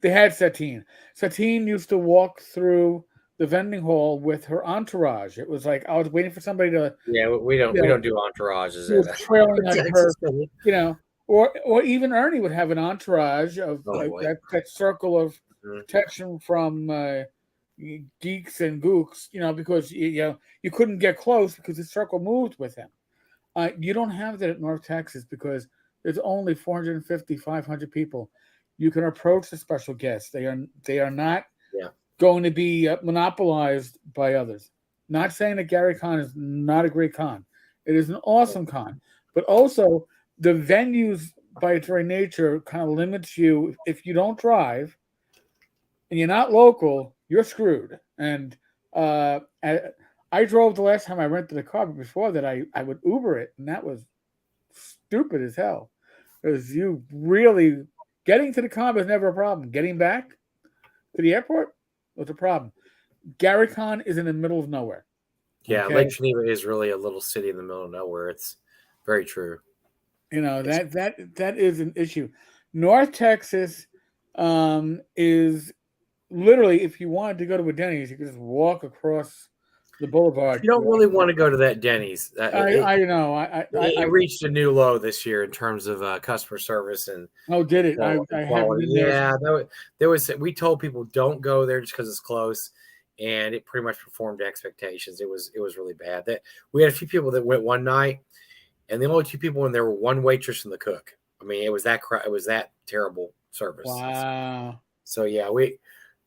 had Satine. Satine used to walk through the vending hall with her entourage. It was like I was waiting for somebody to. Yeah, we don't do entourages. Was trailing like her, or even Ernie would have an entourage of that circle of protection from geeks and gooks. Because you couldn't get close because the circle moved with him. You don't have that at North Texas because there's only 450, 500 people. You can approach the special guests. They are not going to be monopolized by others. Not saying that Gary Con is not a great con. It is an awesome con. But also, the venues, by its very nature, kind of limits you. If you don't drive and you're not local, you're screwed. And I drove the last time I rented a car, but before that, I would Uber it, and that was stupid as hell. Because you really getting to the con was never a problem. Getting back to the airport was a problem. Gary Con is in the middle of nowhere. Yeah, Okay? Lake Geneva is really a little city in the middle of nowhere. It's very true. You know, that is an issue. North Texas is literally, if you wanted to go to a Denny's, you could just walk across the boulevard. You don't really want to go to that Denny's. I know. I reached a new low this year in terms of customer service and did it? I haven't been there. Yeah, there was. We told people don't go there just because it's close, and it pretty much performed to expectations. It was really bad. That we had a few people that went one night, and the only two people in there were one waitress and the cook. I mean, it was that terrible service. Wow. So yeah,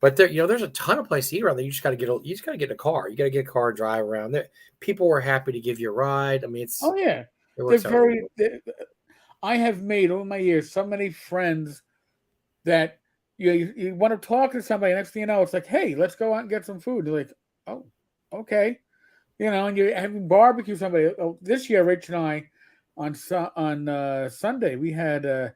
but there's a ton of places to eat around there. You just got to get in a car. You got to get a car and drive around there. People were happy to give you a ride. I mean, I have made over my years so many friends that you want to talk to somebody. Next thing you know, it's like, hey, let's go out and get some food. They're like, oh, okay, and you're having barbecue. Somebody this year, Rich and I on Sunday we had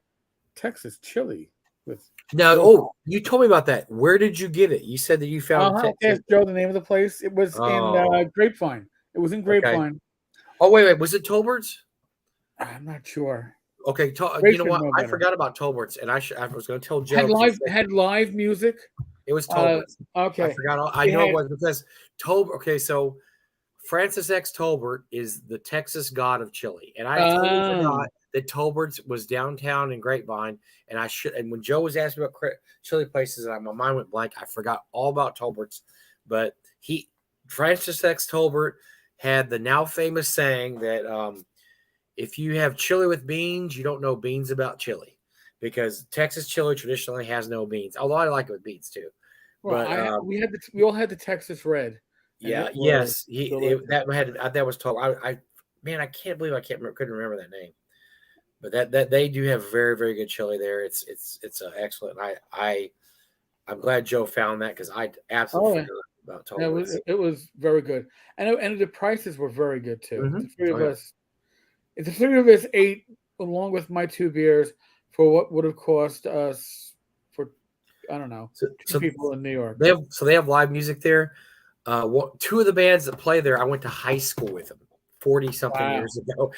Texas chili with. You told me about that. Where did you get it? You said that you found Ask Joe the name of the place. It was in Grapevine. It was in Grapevine. Okay. Oh, wait. Was it Tolbert's? I'm not sure. Okay. You know what? I forgot about Tolbert's, and I was going to tell Joe. Had live music. It was Tolbert's. Okay. I forgot. I know it was because Tolbert. Okay, so Francis X. Tolbert is the Texas god of chili, and I totally forgot that Tolbert's was downtown in Grapevine, and when Joe was asking about chili places, and my mind went blank, I forgot all about Tolbert's, but Francis X. Tolbert had the now famous saying that if you have chili with beans, you don't know beans about chili, because Texas chili traditionally has no beans, although I like it with beans too. Well, but we all had the Texas Red. Yeah, yes, that was Tolbert. I can't believe couldn't remember that name. But that they do have very, very good chili there. It's excellent. I'm glad Joe found that, because I absolutely forgot about Tolbert's. It was very good, and the prices were very good too. Mm-hmm. The three of us ate along with my two beers for what would have cost us for two people in New York. They have live music there. Two of the bands that play there, I went to high school with them 40-something years ago.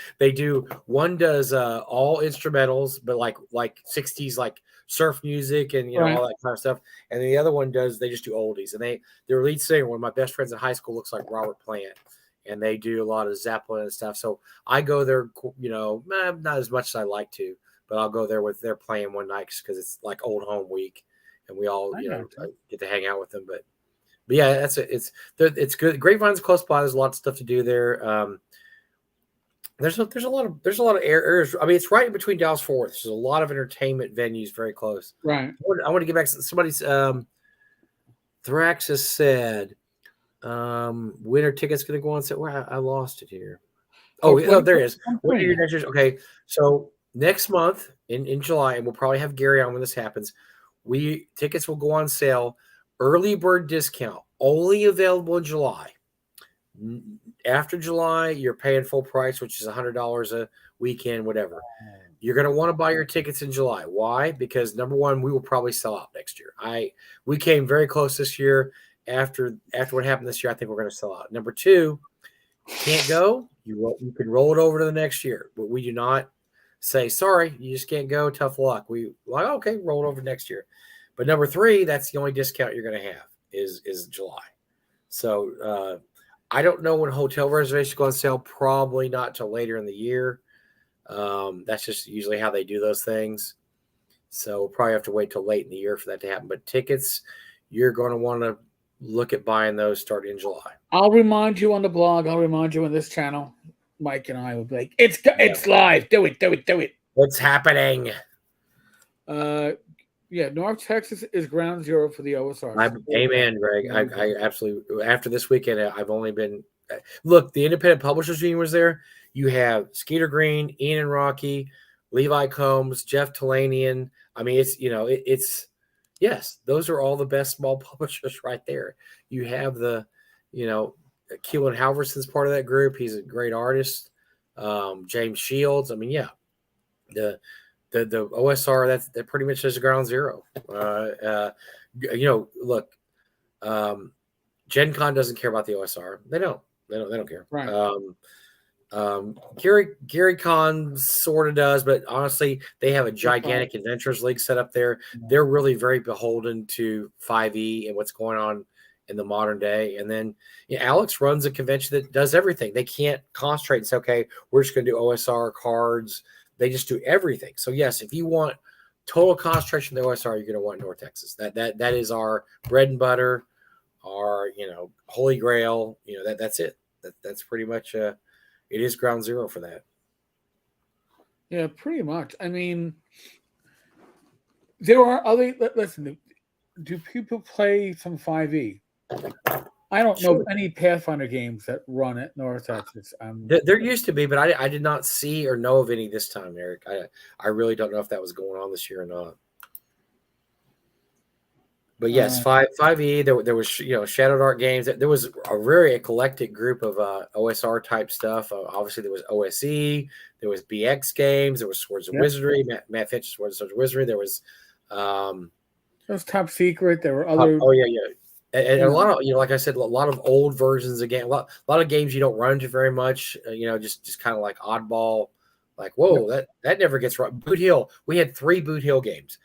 One does all instrumentals, but like 60s, like surf music and all that kind of stuff. And the other one they just do oldies. And their lead singer, one of my best friends in high school, looks like Robert Plant. And they do a lot of Zeppelin and stuff. So I go there, not as much as I like to, but I'll go there with their playing one night because it's like old home week, and we all get to hang out with them. But yeah, it's good. Grapevine's close by. There's a lot of stuff to do there. There's a lot of areas. I mean, it's right in between Dallas Fort Worth. There's a lot of entertainment venues very close. Right. I want to get back to somebody's. Thraxis said, when are tickets going to go on sale? Well, I lost it here. Oh, there it is. When are your next year's? Okay, so next month in July, and we'll probably have Gary on when this happens. Tickets will go on sale. Early bird discount only available in July. After July, you're paying full price, which is $100 a weekend, whatever. You're going to want to buy your tickets in July. Why? Because number one, we will probably sell out next year. We came very close this year. After what happened this year, I think we're going to sell out. Number two, can't go. You can roll it over to the next year, but we do not say sorry. You just can't go. Tough luck. Okay, roll it over next year. But number three, that's the only discount you're going to have is July. So I don't know when hotel reservations go on sale. Probably not till later in the year. That's just usually how they do those things. So we'll probably have to wait till late in the year for that to happen. But tickets, you're going to want to look at buying those starting in July. I'll remind you on the blog. I'll remind you on this channel. Mike and I will be like, it's live. Do it. It's happening. Yeah, North Texas is ground zero for the OSR. Amen, Greg. I absolutely, after this weekend, I've only been, look, the Independent Publishers Union was there. You have Skeeter Green, Ian and Rocky, Levi Combs, Jeff Talanian. I mean, it's yes, those are all the best small publishers right there. You have Keelan Halverson's part of that group. He's a great artist. James Shields. I mean, yeah, the OSR, that pretty much is ground zero. Look, Gen Con doesn't care about the OSR. They don't care. Right. Gary Con sort of does, but honestly, they have a gigantic Adventures League set up there. They're really very beholden to 5e and what's going on in the modern day. And then Alex runs a convention that does everything. They can't concentrate and say, okay, we're just going to do OSR cards. They just do everything. So yes, if you want total concentration of the OSR, you're going to want North Texas. That is our bread and butter, our holy grail. That's it. That's pretty much it is ground zero for that. Yeah, pretty much. I mean, there are other. Listen, do people play some 5e? I don't know any Pathfinder games that run at North Texas. There used to be, but I did not see or know of any this time, Eric. I really don't know if that was going on this year or not. But yes, 5e. There was Shadow Dark Games. There was a very eclectic group of OSR type stuff. Obviously, there was OSE. There was BX games. There was Swords of Wizardry. Matt Finch's Swords of Wizardry. There was those Top Secret. There were other. Oh yeah. And a lot of, like I said, a lot of old versions of games, a lot of games you don't run into very much, just kind of like oddball, like, whoa, that never gets right. Boot Hill, we had 3 Boot Hill games.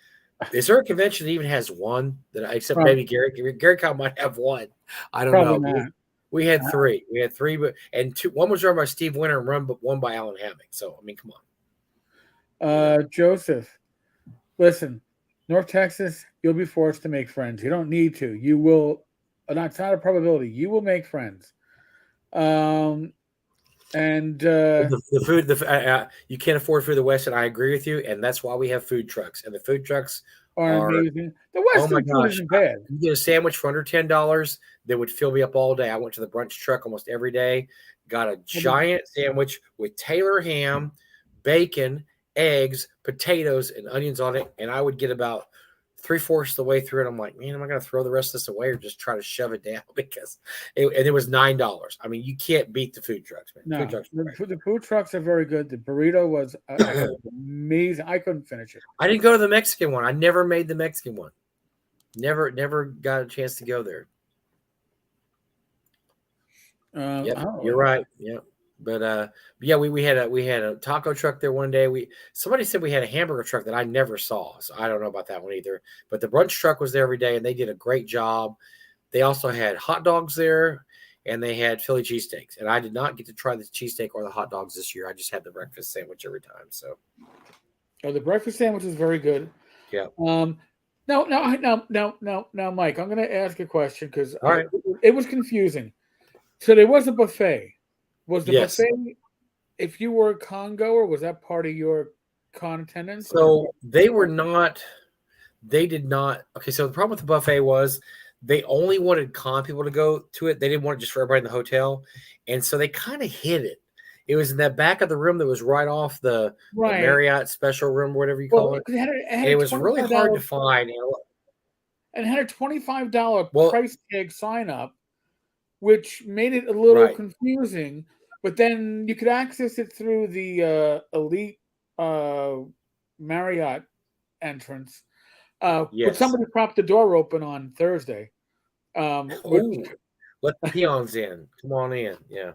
Is there a convention that even has one except maybe Gary Cow might have one. I don't know. We had 3. We had 3, and 2. One was run by Steve Winter and one by Alan Hammock. So, I mean, come on. Joseph, listen. North Texas, you'll be forced to make friends. You don't need to. You will. It's not a probability. You will make friends. And the food, you can't afford food in the West, and I agree with you. And that's why we have food trucks. And the food trucks are amazing. The Western food isn't bad. You get a sandwich for under $10 that would fill me up all day. I went to the brunch truck almost every day. Got a giant sandwich with Taylor ham, bacon, eggs, potatoes, and onions on it, and I would get about 3/4 of the way through it. I'm like, man, am I going to throw the rest of this away or just try to shove it down? Because it was $9. I mean, you can't beat the food trucks, man. No, the food trucks are very good. The burrito was amazing. I couldn't finish it. I didn't go to the Mexican one. I never made the Mexican one. Never got a chance to go there. You're right. Yeah. But yeah, we had a taco truck there one day. Somebody said we had a hamburger truck that I never saw, so I don't know about that one either. But the brunch truck was there every day, and they did a great job. They also had hot dogs there, and they had Philly cheesesteaks. And I did not get to try the cheesesteak or the hot dogs this year. I just had the breakfast sandwich every time. So, the breakfast sandwich is very good. Yeah. Now, Mike, I'm going to ask a question because right. It was confusing. So there was a buffet. Was the buffet, if you were a con goer, was that part of your con attendance? So they did not. Okay, so the problem with the buffet was they only wanted con people to go to it. They didn't want it just for everybody in the hotel. And so they kind of hid it. It was in that back of the room that was right off the Marriott special room, whatever you call it. It was really hard to find. And it had a $25 price tag sign up, which made it a little confusing. But then you could access it through the elite Marriott entrance. But somebody propped the door open on Thursday. Let the peons in. Come on in. Yeah.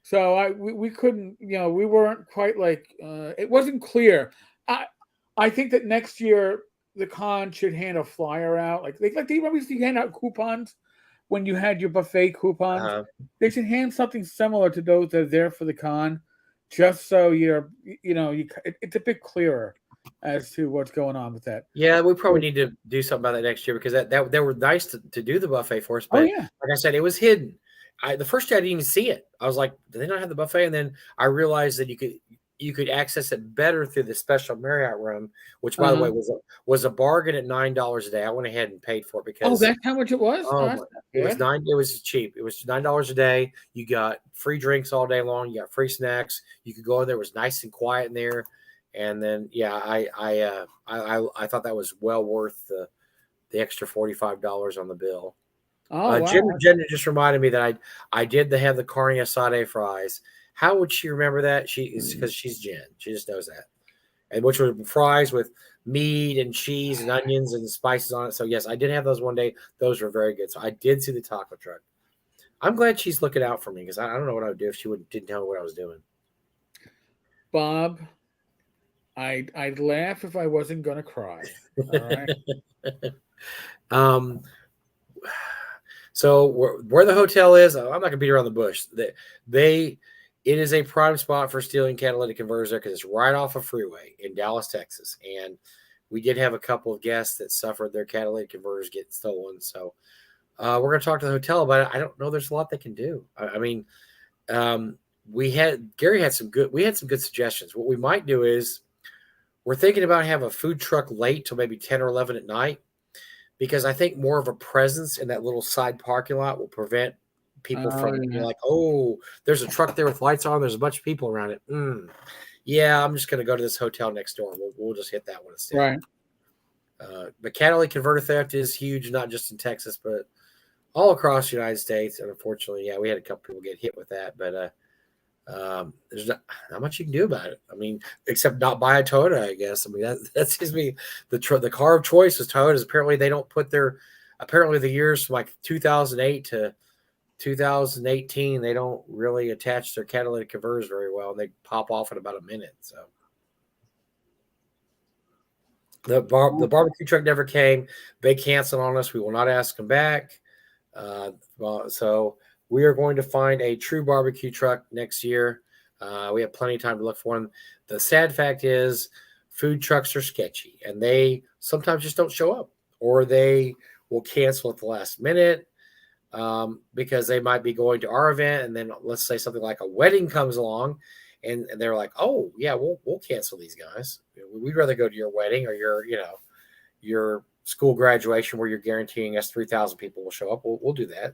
So we couldn't, we weren't quite like, it wasn't clear. I think that next year the con should hand a flyer out. Like they remember used to hand out coupons when you had your buffet coupons. They should hand something similar to those that are there for the con, just so it's a bit clearer as to what's going on with that. Yeah, we probably need to do something about that next year because they were nice to do the buffet for us. But like I said, it was hidden. The first day I didn't even see it. I was like, "Do they not have the buffet?" And then I realized that you could you could access it better through the special Marriott room, which by the way was a bargain at $9 a day. I went ahead and paid for it because that's how much it was. oh my, it was $9. It was cheap. It was $9 a day. You got free drinks all day long. You got free snacks. You could go in there. It was nice and quiet in there. And then I thought that was well worth the extra $45 on the bill. Oh, wow. Jen just reminded me that I did have the carne asada fries. How would she remember that? Because she's Jen. She just knows that. And which were fries with meat and cheese and onions and spices on it. So yes, I did have those one day. Those were very good. So I did see the taco truck. I'm glad she's looking out for me because I don't know what I would do if she didn't tell me what I was doing. Bob, I'd laugh if I wasn't going to cry. All right. So where the hotel is, I'm not going to beat around the bush. It is a prime spot for stealing catalytic converters there because it's right off a freeway in Dallas, Texas. And we did have a couple of guests that suffered their catalytic converters get stolen. So we're going to talk to the hotel about it. I don't know. There's a lot they can do. I mean, Gary had some good suggestions. What we might do is we're thinking about having a food truck late till maybe 10 or 11 at night, because I think more of a presence in that little side parking lot will prevent people from being like, oh, there's a truck there with lights on. There's a bunch of people around it. Yeah, I'm just going to go to this hotel next door. We'll just hit that one instead. Right. But catalytic converter theft is huge, not just in Texas, but all across the United States. And unfortunately, we had a couple people get hit with that. But there's not much you can do about it. I mean, except not buy a Toyota, I guess. I mean, that seems to be the car of choice is Toyotas. Apparently, they don't put the years from like 2008 to 2018, they don't really attach their catalytic converters very well, and they pop off in about a minute. So the barbecue truck never came. They canceled on us. We will not ask them back. So we are going to find a true barbecue truck next year. We have plenty of time to look for them. The sad fact is food trucks are sketchy, and they sometimes just don't show up, or they will cancel at the last minute. Because they might be going to our event, and then let's say something like a wedding comes along, and they're like, "Oh yeah, we'll cancel these guys. We'd rather go to your wedding or your school graduation where you're guaranteeing us 3,000 people will show up. We'll do that."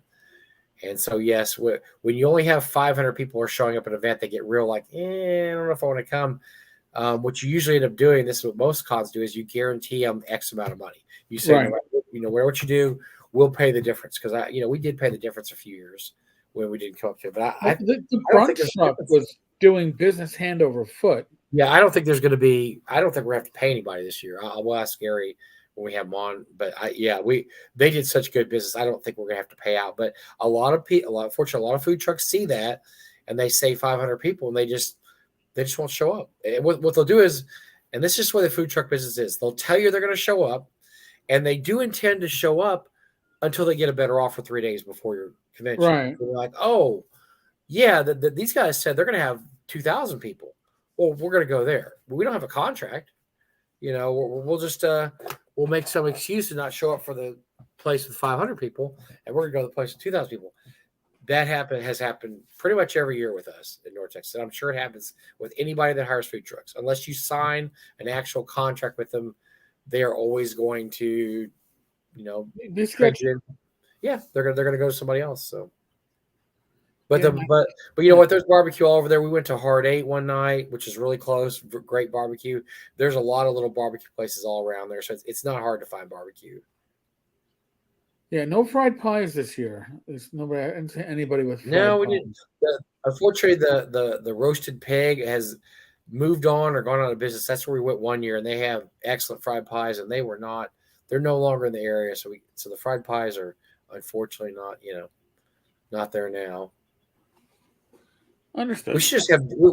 And so yes, when you only have 500 people are showing up at an event, they get real like, I don't know if I want to come. What you usually end up doing, this is what most cons do, is you guarantee them X amount of money. You say, right, no matter what you do, we'll pay the difference, because we did pay the difference a few years when we didn't come up to it. But the brunch truck was doing business hand over foot. Yeah, I don't think we're going to have to pay anybody this year. We'll ask Gary when we have him on. But they did such good business. I don't think we're going to have to pay out. But unfortunately, a lot of food trucks see that, and they say 500 people, and they just won't show up. And what they'll do is, and this is just what the food truck business is, they'll tell you they're going to show up, and they do intend to show up until they get a better offer 3 days before your convention. Right. They're like, oh, yeah, these guys said they're going to have 2,000 people. Well, we're going to go there. But we don't have a contract. We'll just we'll make some excuse to not show up for the place with 500 people, and we're going to go to the place with 2,000 people. That has happened pretty much every year with us in North Texas. And I'm sure it happens with anybody that hires food trucks. Unless you sign an actual contract with them, they are always going to they're going to go to somebody else. So, but you know what? There's barbecue all over there. We went to Hard 8 one night, which is really close. Great barbecue. There's a lot of little barbecue places all around there, so it's not hard to find barbecue. Yeah, no fried pies this year. There's anybody with fried no. We pies. didn't. Unfortunately, the roasted pig has moved on or gone out of business. That's where we went one year, and they have excellent fried pies, and they're no longer in the area. So the fried pies are unfortunately not there now. Understood. We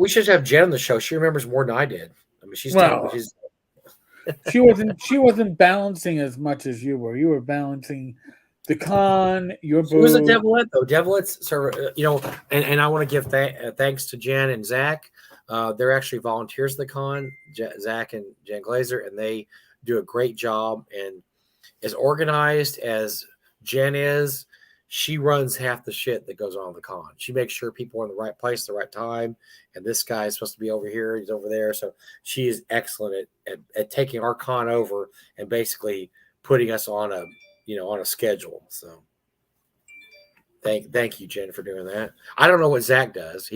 should have Jen on the show. She remembers more than I did. I mean, she wasn't balancing as much as you were. You were balancing the con, your booth. She was a Devilette though. Devilette's, and I want to give thanks to Jen and Zach. They're actually volunteers at the con, Zach and Jen Glazer, and they do a great job. And as organized as Jen is, she runs half the shit that goes on the con. She makes sure people are in the right place at the right time. And this guy is supposed to be over here. He's over there. So she is excellent at taking our con over and basically putting us on a schedule. So thank you, Jen, for doing that. I don't know what Zach does.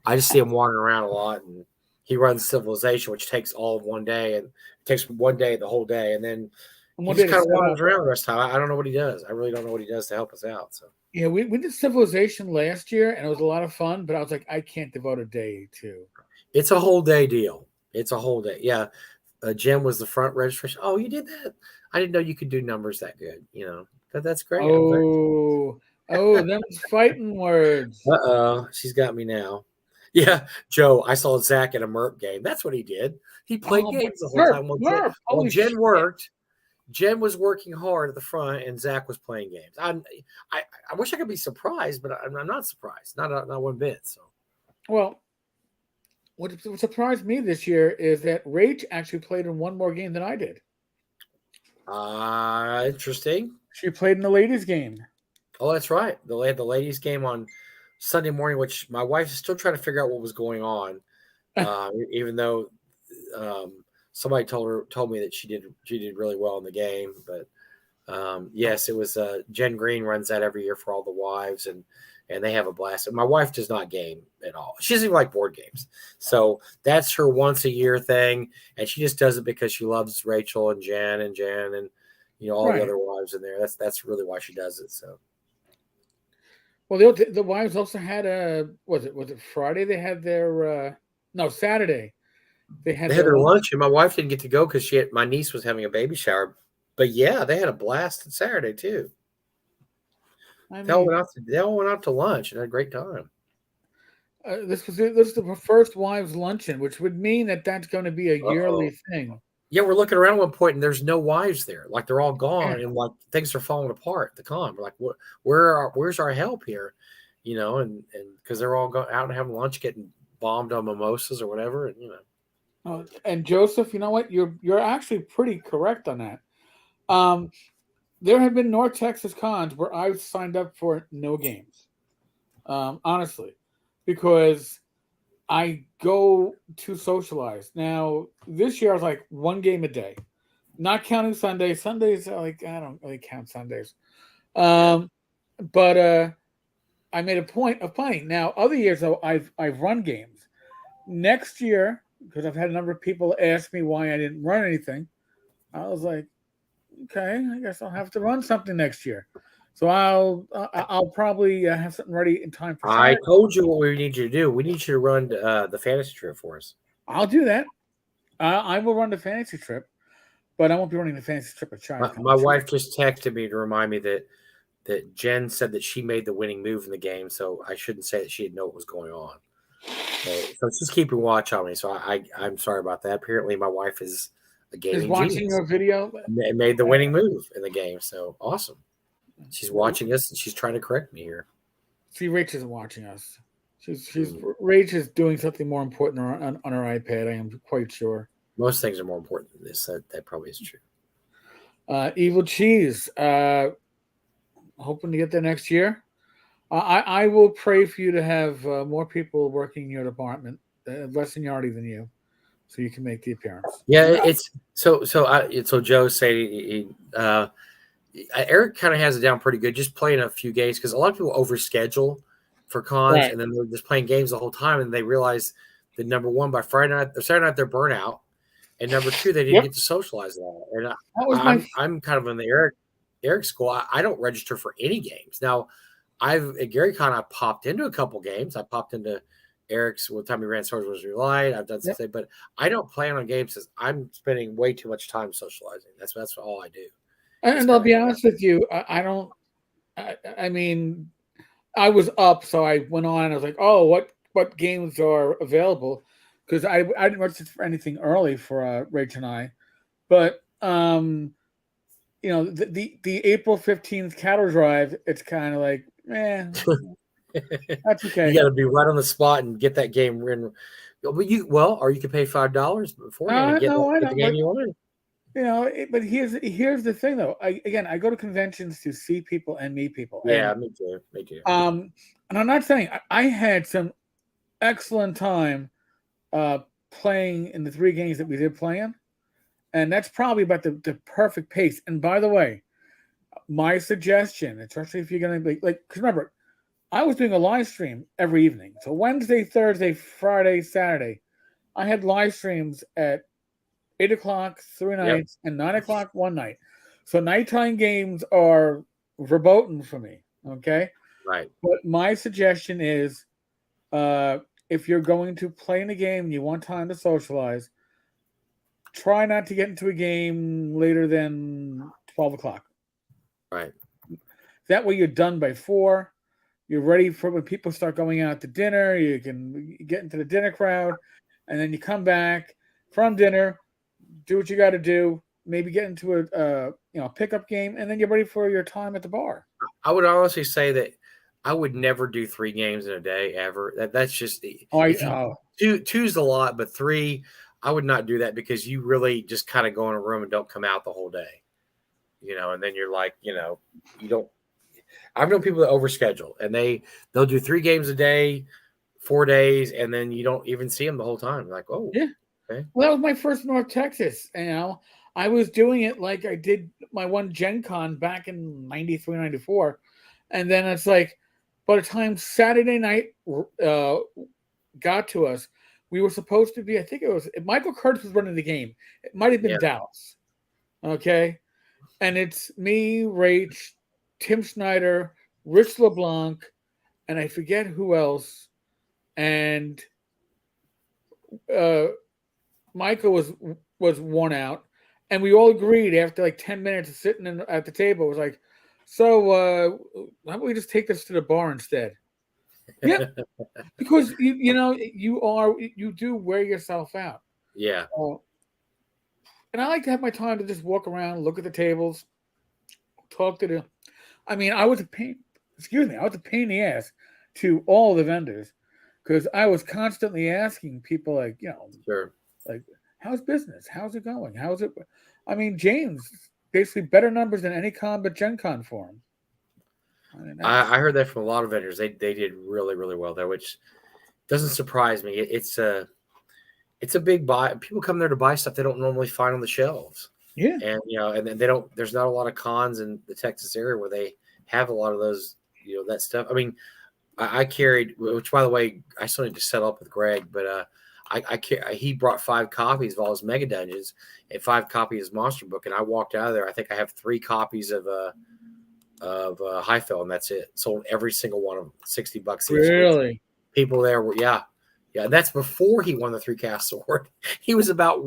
I just see him wandering around a lot, and he runs Civilization, which takes all of one day, and it takes one day the whole day, and then he just kind of wanders around the rest of the time. I don't know what he does. I really don't know what he does to help us out. So yeah, we did Civilization last year, and it was a lot of fun. But I was like, I can't devote a day to. It's a whole day deal. It's a whole day. Yeah, Jen was the front registration. Oh, you did that? I didn't know you could do numbers that good. But that's great. Them's fighting words. She's got me now. Yeah, Joe, I saw Zach at a Merc game. That's what he did. He played games the whole time. While Jen worked. Jen was working hard at the front, and Zach was playing games. I wish I could be surprised, but I'm not surprised. Not one bit. So, well, what surprised me this year is that Rach actually played in one more game than I did. Interesting. She played in the ladies' game. Oh, that's right. They had the ladies' game on Sunday morning, which my wife is still trying to figure out what was going on, even though somebody told me that she did really well in the game. But yes, it was Jen Green runs that every year for all the wives, and they have a blast. And my wife does not game at all. She doesn't even like board games, so that's her once a year thing, and she just does it because she loves Rachel and Jen and all the other wives in there. That's really why she does it. So. Well, the wives also had was it Friday? They had their Saturday. They had their lunch, and my wife didn't get to go because my niece was having a baby shower. But yeah, they had a blast on Saturday too. They all went out to lunch and had a great time. This was the first wives luncheon, which would mean that's going to be a yearly thing. Yeah, we're looking around at one point, and there's no wives there. Like they're all gone, and like things are falling apart. The con, we're like, where's our help here? And because they're all out and having lunch, getting bombed on mimosas or whatever, and And Joseph, you know what? You're actually pretty correct on that. There have been North Texas cons where I've signed up for no games, honestly, because I go to socialize. Now, this year I was like one game a day, not counting Sundays. Sundays are like, I don't really count Sundays. But I made a point of playing. Now, other years though, I've run games. Next year, because I've had a number of people ask me why I didn't run anything, I was like, okay, I guess I'll have to run something next year. So I'll probably have something ready in time for Saturday. I told you what we need you to do. We need you to run the fantasy trip for us. I'll do that. I will run the fantasy trip, but I won't be running the fantasy trip at China. My wife just texted me to remind me that Jen said that she made the winning move in the game, so I shouldn't say that she didn't know what was going on. So just keeping watch on me. So I'm sorry about that. Apparently, my wife is a gaming is watching genius. your video. Made the winning move in the game. So awesome. She's watching us and she's trying to correct me here. See, Rach isn't watching us. Rach is doing something more important on her iPad. I am quite sure. Most things are more important than this. That probably is true. Evil Cheese. Hoping to get there next year. I will pray for you to have more people working in your department, less seniority than you, so you can make the appearance. Yeah, it's so Joe said Eric kind of has it down pretty good, just playing a few games, because a lot of people overschedule for cons, and then they're just playing games the whole time, and they realize that number one, by Saturday night they're burnt out, and number two, they didn't get to socialize at all. And I'm kind of in the Eric school. I don't register for any games now. At Gary Con, I popped into a couple games. I popped into Eric's one time he ran Swords Was Your Light. I've done something, but I don't plan on games because I'm spending way too much time socializing. That's all I do. And I'll be honest with you, I don't. I mean, I was up, so I went on and I was like, "Oh, what games are available?" Because I didn't register for anything early for Rach and I, but the April 15th cattle drive, it's kind of like, that's okay. You got to be right on the spot and get that game in. Or you can pay $5 before and get the game you want. but here's the thing though. I go to conventions to see people and meet people. Yeah, me too. Me too. And I'm not saying I had some excellent time playing in the 3 games that we did playing, and that's probably about the perfect pace. And by the way, my suggestion, especially if you're gonna be like, because remember, I was doing a live stream every evening. So Wednesday, Thursday, Friday, Saturday, I had live streams at 8 o'clock 3 nights and 9 o'clock one night. So nighttime games are verboten for me. Okay. Right. But my suggestion is if you're going to play in a game and you want time to socialize, try not to get into a game later than 12 o'clock. Right. That way you're done by 4. You're ready for when people start going out to dinner. You can get into the dinner crowd, and then you come back from dinner, do what you got to do, maybe get into a pickup game, and then you're ready for your time at the bar. I would honestly say that I would never do 3 games in a day ever. That's just two's a lot, but 3, I would not do that because you really just kind of go in a room and don't come out the whole day, and then you're like, you don't. I've known people that overschedule and they'll do 3 games a day, 4 days, and then you don't even see them the whole time. Like, oh, yeah. Okay. Well, that was my first North Texas. I was doing it like I did my one Gen Con back in 93, 94. And then it's like, by the time Saturday night got to us, we were supposed to be, I think it was, Michael Curtis was running the game. It might have been Dallas. Okay. And it's me, Rach, Tim Schneider, Rich LeBlanc, and I forget who else. And Michael was worn out, and we all agreed after like 10 minutes of sitting at the table. It was like, so why don't we just take this to the bar instead? Yeah, because you do wear yourself out. Yeah. And I like to have my time to just walk around, look at the tables, talk to them. I mean, I was a pain in the ass to all the vendors because I was constantly asking people like, sure, like, how's business? How's it going? How's it? I mean, James, basically better numbers than any con but Gen Con for him. I heard that from a lot of vendors. They did really, really well there, which doesn't surprise me. It's a big buy. People come there to buy stuff they don't normally find on the shelves. Yeah. And, and then there's not a lot of cons in the Texas area where they have a lot of those, that stuff. I mean, I carried, which by the way, I still need to settle up with Greg, but he brought 5 copies of all his Mega Dungeons and 5 copies of his Monster Book. And I walked out of there. I think I have 3 copies of Highfell, and that's it. Sold every single one of them, $60 each. Really? People there were, yeah. Yeah, that's before he won the 3-cast sword. He was about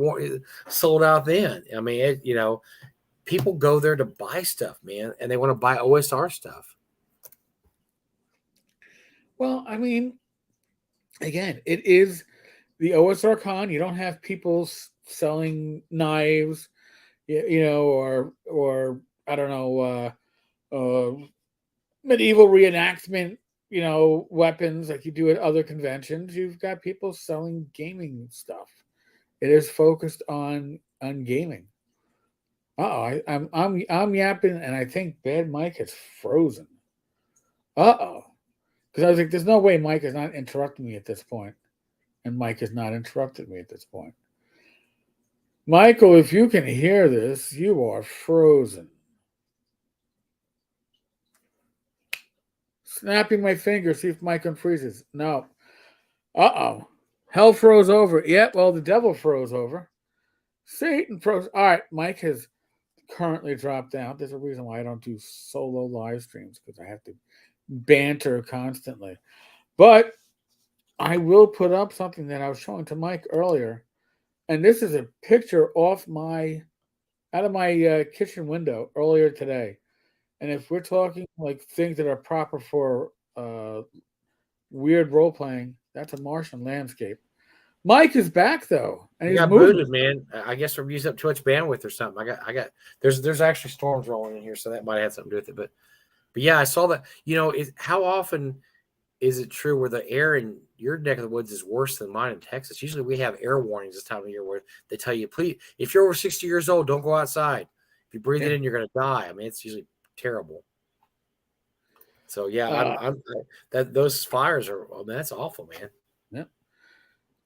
sold out then. I mean, people go there to buy stuff, man, and they want to buy OSR stuff. Well, I mean, again, it is the OSR Con. You don't have people selling knives, or I don't know, medieval reenactment. Weapons like you do at other conventions. You've got people selling gaming stuff. It is focused on gaming. I'm yapping, and I think Bad Mike has frozen. Because I was like, there's no way Mike is not interrupting me at this point, and Mike has not interrupted me at this point. Michael, if you can hear this, you are frozen. Snapping my finger, see if Mike unfreezes. No. Hell froze over. Yeah, well, the devil froze over. Satan froze. All right, Mike has currently dropped out. There's a reason why I don't do solo live streams, because I have to banter constantly. But I will put up something that I was showing to Mike earlier. And this is a picture out of my kitchen window earlier today. And if we're talking like things that are proper for weird role playing, that's a Martian landscape. Mike is back though, and he's got moving. Booted, man. I guess we're using up too much bandwidth or something. I got. There's actually storms rolling in here, so that might have something to do with it. But yeah, I saw that. How often is it true where the air in your neck of the woods is worse than mine in Texas? Usually we have air warnings this time of year where they tell you, please, if you're over 60 years old, don't go outside. If you breathe it in, you're going to die. I mean, it's usually terrible. So yeah, those fires are. Oh, man, that's awful, man. Yeah.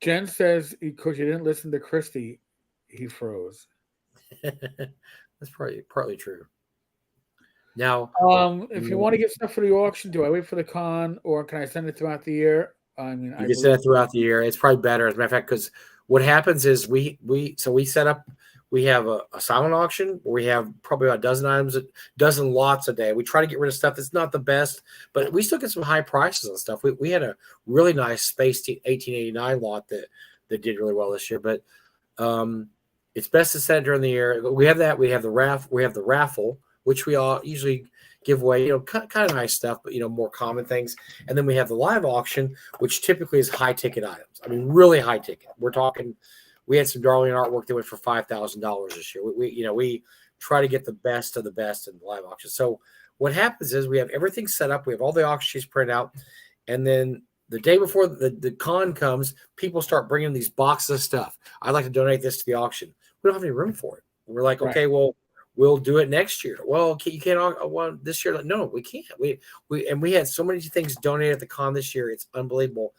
Jen says because you didn't listen to Christy, he froze. That's partly true. Now, if you want to get stuff for the auction, do I wait for the con or can I send it throughout the year? I mean, you can send it throughout the year. It's probably better, as a matter of fact, because what happens is we set up. We have a silent auction where we have probably about a dozen items, a dozen lots a day. We try to get rid of stuff that's not the best, but we still get some high prices on stuff. We had a really nice Space 1889 lot that did really well this year, but it's best to set it during the year. We have that. We have the raffle, which we all usually give away, kind of nice stuff, but more common things. And then we have the live auction, which typically is high ticket items. I mean, really high ticket. We're talking. We had some Darlene artwork that went for $5,000 this year. We try to get the best of the best in the live auction. So what happens is we have everything set up. We have all the auction sheets printed out, and then the day before the con comes, people start bringing these boxes of stuff. I'd like to donate this to the auction. We don't have any room for it. We're like, okay, well, we'll do it next year. Well, you can't. Well, this year, no, we can't. We had so many things donated at the con this year. It's unbelievable.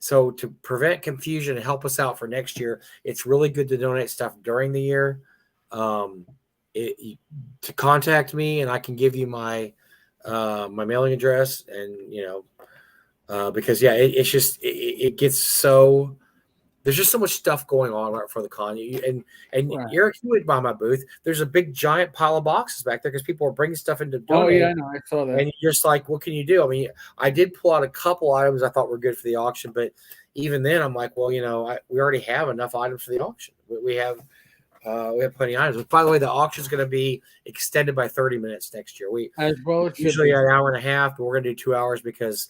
So to prevent confusion and help us out for next year, it's really good to donate stuff during the year. To contact me, and I can give you my my mailing address, and because it's just it gets so. There's just so much stuff going on right for the con. And Eric, you went by my booth. There's a big giant pile of boxes back there because people are bringing stuff in to donate. Oh, yeah, I know. I saw that. And you're just like, what can you do? I mean, I did pull out a couple items I thought were good for the auction, but even then I'm like, well, we already have enough items for the auction. We have plenty of items. By the way, the auction is going to be extended by 30 minutes next year. We usually an hour and a half, but we're going to do 2 hours because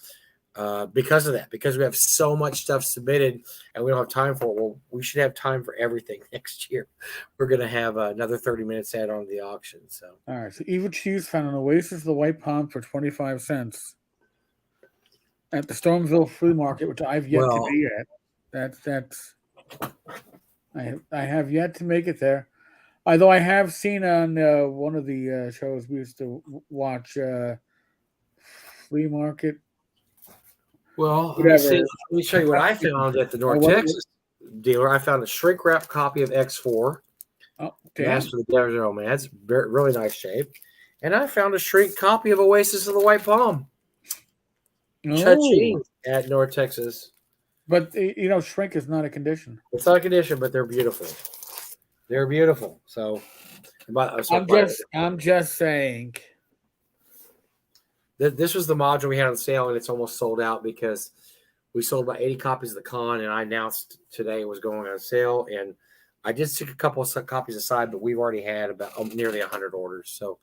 of that, because we have so much stuff submitted and we don't have time for it. Well, we should have time for everything next year. We're going to have another 30 minutes add on to the auction. So, all right. So Eva Cheese found an Oasis of the White Palm for 25 cents at the Stormville Flea Market, which I've yet to be at. That's I have yet to make it there. Although I have seen on one of the shows we used to watch, Flea Market. Well, let me show you what I found at the North Texas dealer. I found a shrink wrap copy of X4. Oh, damn. Master of the Desert Nomads. Really nice shape. And I found a shrink copy of Oasis of the White Palm. Cha-ching at North Texas. But, shrink is not a condition. It's not a condition, but they're beautiful. They're beautiful. So, I'm just saying. This was the module we had on sale, and it's almost sold out because we sold about 80 copies of the con, and I announced today it was going on sale. And I did stick a couple of copies aside, but we've already had about nearly 100 orders. So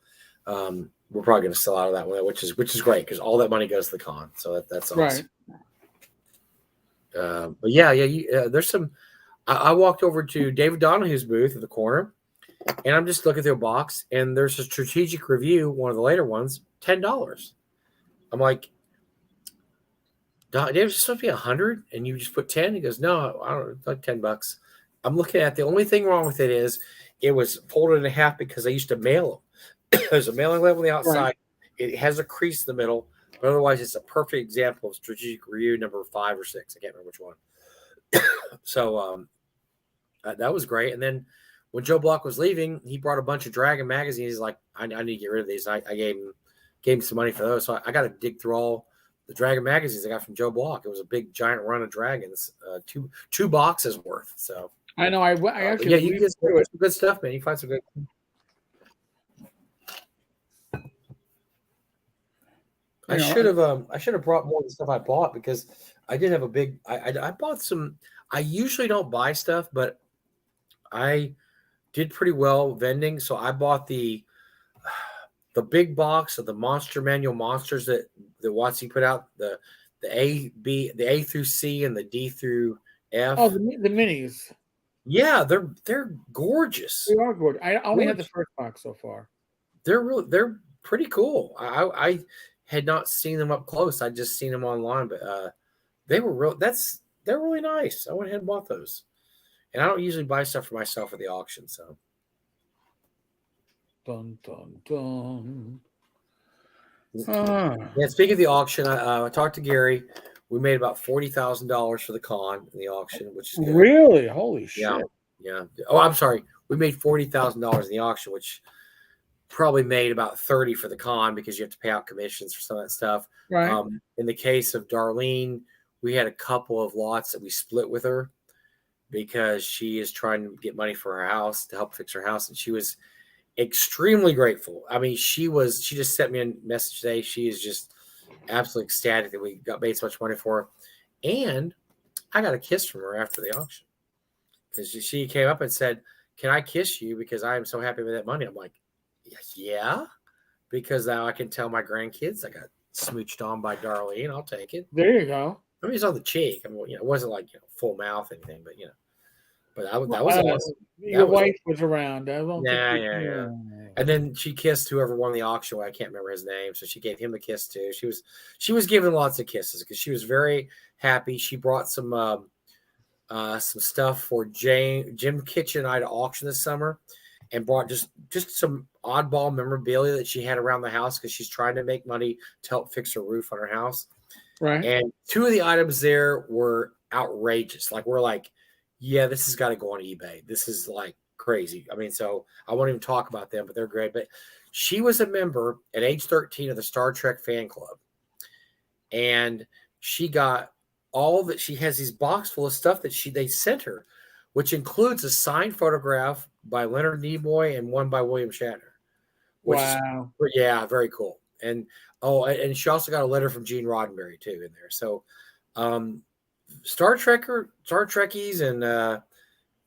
we're probably going to sell out of that one, which is great because all that money goes to the con. So that's awesome. Right. But there's some. I walked over to David Donahue's booth at the corner, and I'm just looking through a box, and there's a strategic review, one of the later ones, $10. I'm like, David's supposed to be 100, and you just put 10. He goes, no, I don't know, it's like $10. I'm looking at the only thing wrong with it is it was folded in half because I used to mail them. There's a mailing label on the outside. Right. It has a crease in the middle, but otherwise it's a perfect example of strategic review number 5 or 6. I can't remember which one. So that was great. And then when Joe Block was leaving, he brought a bunch of Dragon magazines. He's like, I need to get rid of these. I gave him some money for those. So I got to dig through all the Dragon magazines I got from Joe Block. It was a big giant run of Dragons, two boxes worth. So I know. I actually you get some good stuff, man. You find some good. I should have brought more of the stuff I bought because I did have a big. I bought some. I usually don't buy stuff, but I did pretty well vending. So I bought the big box of the Monster Manual monsters that WotC put out, the A through C and the D through F. Oh, the minis. Yeah, they're gorgeous. They are gorgeous. I only had the first box so far. They're pretty cool. had not seen them up close. I'd just seen them online, but they were real. They're really nice. I went ahead and bought those, and I don't usually buy stuff for myself at the auction. So, Dun dun dun. yeah. Speaking of the auction, I talked to Gary. We made about $40,000 for the con in the auction, which is good. Really? Holy shit! Yeah, yeah. Oh, I'm sorry. We made $40,000 in the auction, which probably made about 30 for the con because you have to pay out commissions for some of that stuff. Right. In the case of Darlene, we had a couple of lots that we split with her because she is trying to get money for her house to help fix her house, and she was extremely grateful. I mean, she just sent me a message today. She is just absolutely ecstatic that we got made so much money for her, and I got a kiss from her after the auction because she came up and said, "Can I kiss you because I am so happy with that money?" I'm like, "Yeah," because now I can tell my grandkids I got smooched on by Darlene. I'll take it. There you go. I mean, it's on the cheek. I mean, it wasn't like full mouth or anything, but but that was awesome. Your wife was around. I don't Yeah. think And then she kissed whoever won the auction. I can't remember his name, so she gave him a kiss too. She was giving lots of kisses because she was very happy. She brought some stuff for Jim Kitchen and I to auction this summer, and brought just some oddball memorabilia that she had around the house because she's trying to make money to help fix her roof on her house. Right. And two of the items there were outrageous. Like we're like, yeah, this has got to go on eBay. This is like crazy. I mean, so I won't even talk about them, but they're great. But she was a member at age 13 of the Star Trek fan club. And she got she has these box full of stuff that they sent her, which includes a signed photograph by Leonard Nimoy and one by William Shatner. Wow. Yeah, very cool. And she also got a letter from Gene Roddenberry too in there. So Star Trekkies and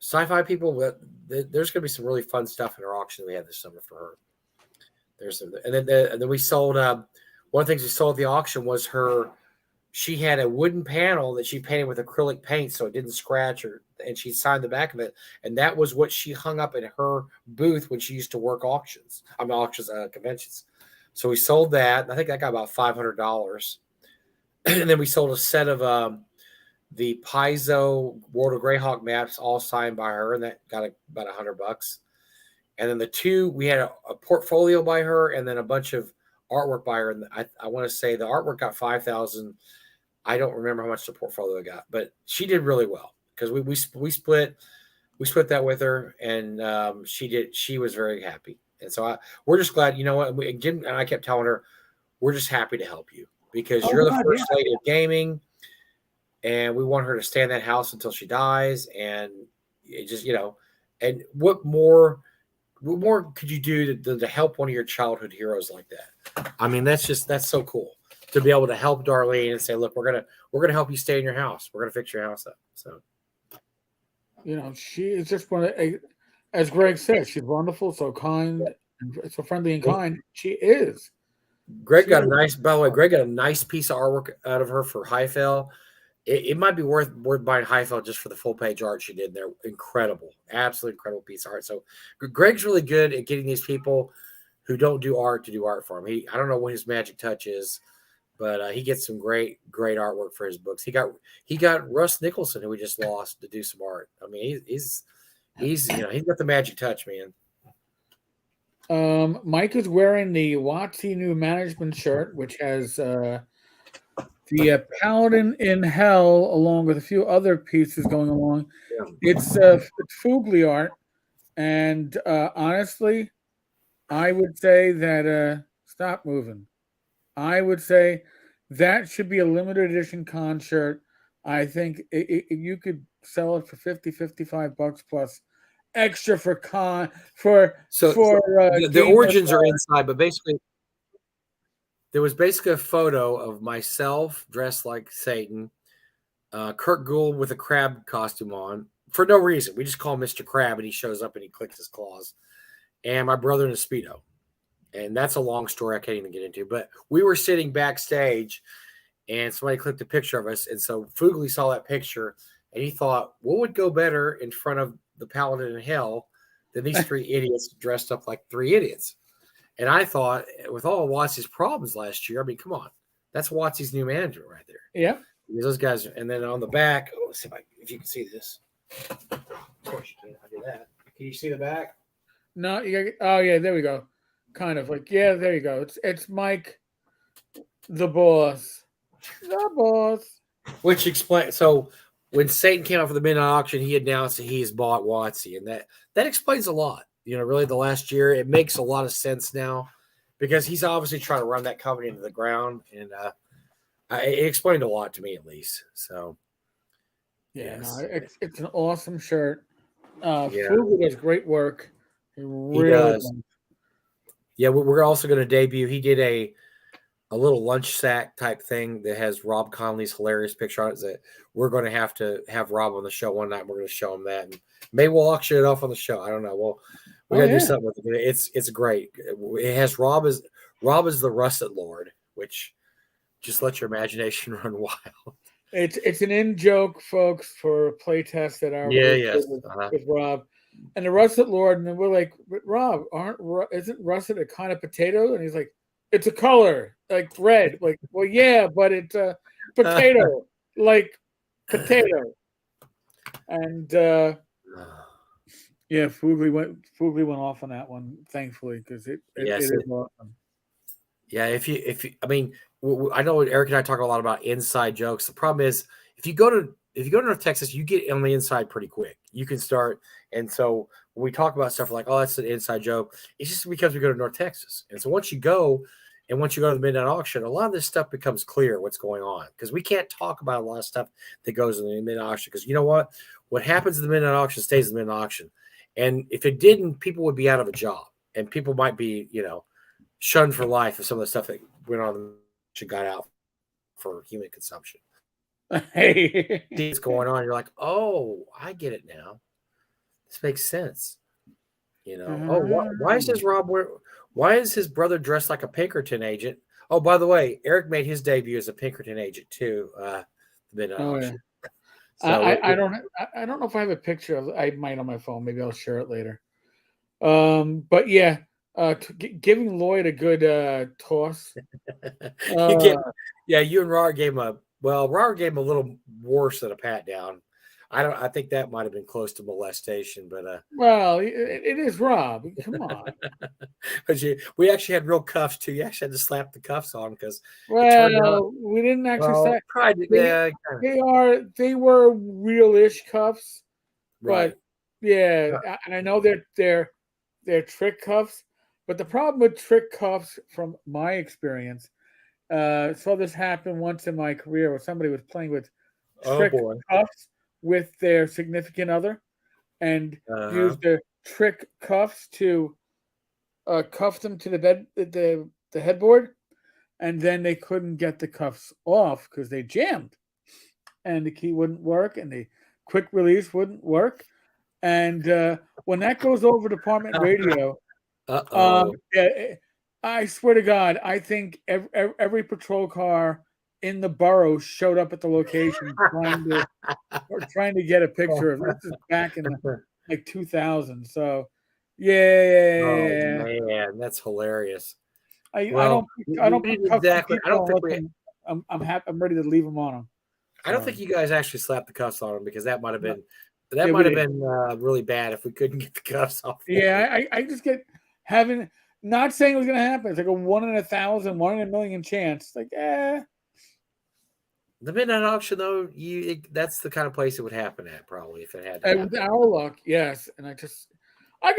sci-fi people, there's going to be some really fun stuff in our auction we had this summer for her. And then we sold one of the things we sold at the auction was she had a wooden panel that she painted with acrylic paint so it didn't scratch her, and she signed the back of it, and that was what she hung up in her booth when she used to work conventions. So we sold that, and I think that got about $500. And then we sold a set of the Paizo World of Greyhawk maps, all signed by her, and that got about $100. And then we had a portfolio by her, and then a bunch of artwork by her. And I want to say the artwork got $5,000. I don't remember how much the portfolio got, but she did really well because we split that with her, and she was very happy. And so we're just glad, Jim and I kept telling her, we're just happy to help you because you're the first lady of gaming, and we want her to stay in that house until she dies. And it just, and what more could you do to help one of your childhood heroes like that? I mean, that's so cool to be able to help Darlene and say, look, we're gonna help you stay in your house. We're gonna fix your house up. So, she is just as Greg said, she's wonderful, so kind, and so friendly and kind. She is. Greg got a nice piece of artwork out of her for Highfell. It might be worth buying Highfell just for the full page art she did. They're incredible, absolutely incredible piece of art. So Greg's really good at getting these people who don't do art to do art for him. I don't know what his magic touch is, but he gets some great artwork for his books. He got Russ Nicholson, who we just lost, to do some art. I mean, he's got the magic touch, man. Mike is wearing the WotC new management shirt, which has the Paladin in Hell, along with a few other pieces going along. Yeah. It's Fugly art, and honestly, I would say that stop moving. I would say that should be a limited edition con shirt. I think you could sell it for $50-$55 plus extra for con for the origins are inside, but basically there was basically a photo of myself dressed like Satan, Kurt Gould with a crab costume on for no reason. We just call him Mr. Crab, and he shows up and he clicks his claws, and my brother in a Speedo. And that's a long story I can't even get into. But we were sitting backstage, and somebody clicked a picture of us. And so Fugly saw that picture, and he thought, what would go better in front of the Paladin in Hell than these three idiots dressed up like three idiots? And I thought, with all of Watsy's problems last year, I mean, come on, that's Watsy's new manager right there. Yeah. Because those guys, and then on the back, let's see if you can see this. Of course you can. I did that. Can you see the back? No, oh yeah, there we go. Kind of like, yeah, there you go. It's Mike, the boss. The boss. Which explains, so when Satan came out for the midnight auction, he announced that he has bought Watsy, and that explains a lot. Really the last year, it makes a lot of sense now because he's obviously trying to run that company into the ground, and it explained a lot to me at least. So yeah, yes. no, it's an awesome shirt. Fugu does great work. He does. Yeah, we're also going to debut. He did a little lunch sack type thing that has Rob Conley's hilarious picture on it. That we're going to have Rob on the show one night. And we're going to show him that, and maybe we'll auction it off on the show. I don't know. We got to do something with it. It's great. It has Rob as the Russet Lord, which just let your imagination run wild. It's an in joke, folks, for a playtest at our with Rob. And the Russet Lord, and we're like, Rob, isn't russet a kind of potato? And he's like, it's a color, like red. Like, well, yeah, but it's a potato, like potato. And yeah, Fugly went off on that one, thankfully, because it is awesome. Yeah, if you, I mean, I know Eric and I talk a lot about inside jokes. The problem is if you go to North Texas, you get on the inside pretty quick. You can start, and so when we talk about stuff like, oh, that's an inside joke, it's just because we go to North Texas. And so once you go to the midnight auction, a lot of this stuff becomes clear what's going on because we can't talk about a lot of stuff that goes in the midnight auction because you know what happens in the midnight auction stays in the midnight auction, and if it didn't, people would be out of a job, and people might be shunned for life if some of the stuff that went on got out for human consumption. Hey, what's going on? You're like, oh, I get it now. This makes sense. Oh, why is his brother dressed like a Pinkerton agent? Oh, by the way, Eric made his debut as a Pinkerton agent too. Midnight auction. So I don't know if I have a picture of. I might on my phone. Maybe I'll share it later. But yeah. Giving Lloyd a good toss. You and Robert gave him Robert gave him a little worse than a pat down. I think that might have been close to molestation, but well, it is Rob. Come on. But we actually had real cuffs too. You actually had to slap the cuffs on because we didn't actually slap. They were real-ish cuffs, right? But and I know they're trick cuffs. But the problem with trick cuffs, from my experience, saw this happen once in my career where somebody was playing with trick cuffs with their significant other and used the trick cuffs to cuff them to the headboard, and then they couldn't get the cuffs off because they jammed, and the key wouldn't work, and the quick release wouldn't work, and when that goes over department radio. I swear to God, I think every patrol car in the borough showed up at the location trying to get a picture of it. This is back in like 2000. So, yeah. Oh man, that's hilarious. I don't exactly. I don't think I'm happy. I'm ready to leave them on them. I don't think you guys actually slapped the cuffs on them because that might have been really bad if we couldn't get the cuffs off. Yeah, I just get. Not saying it was going to happen. It's like a 1 in 1,000, 1 in a million chance. Like, The midnight auction, though, that's the kind of place it would happen at, probably, if it had to happen. With our luck, yes. And I could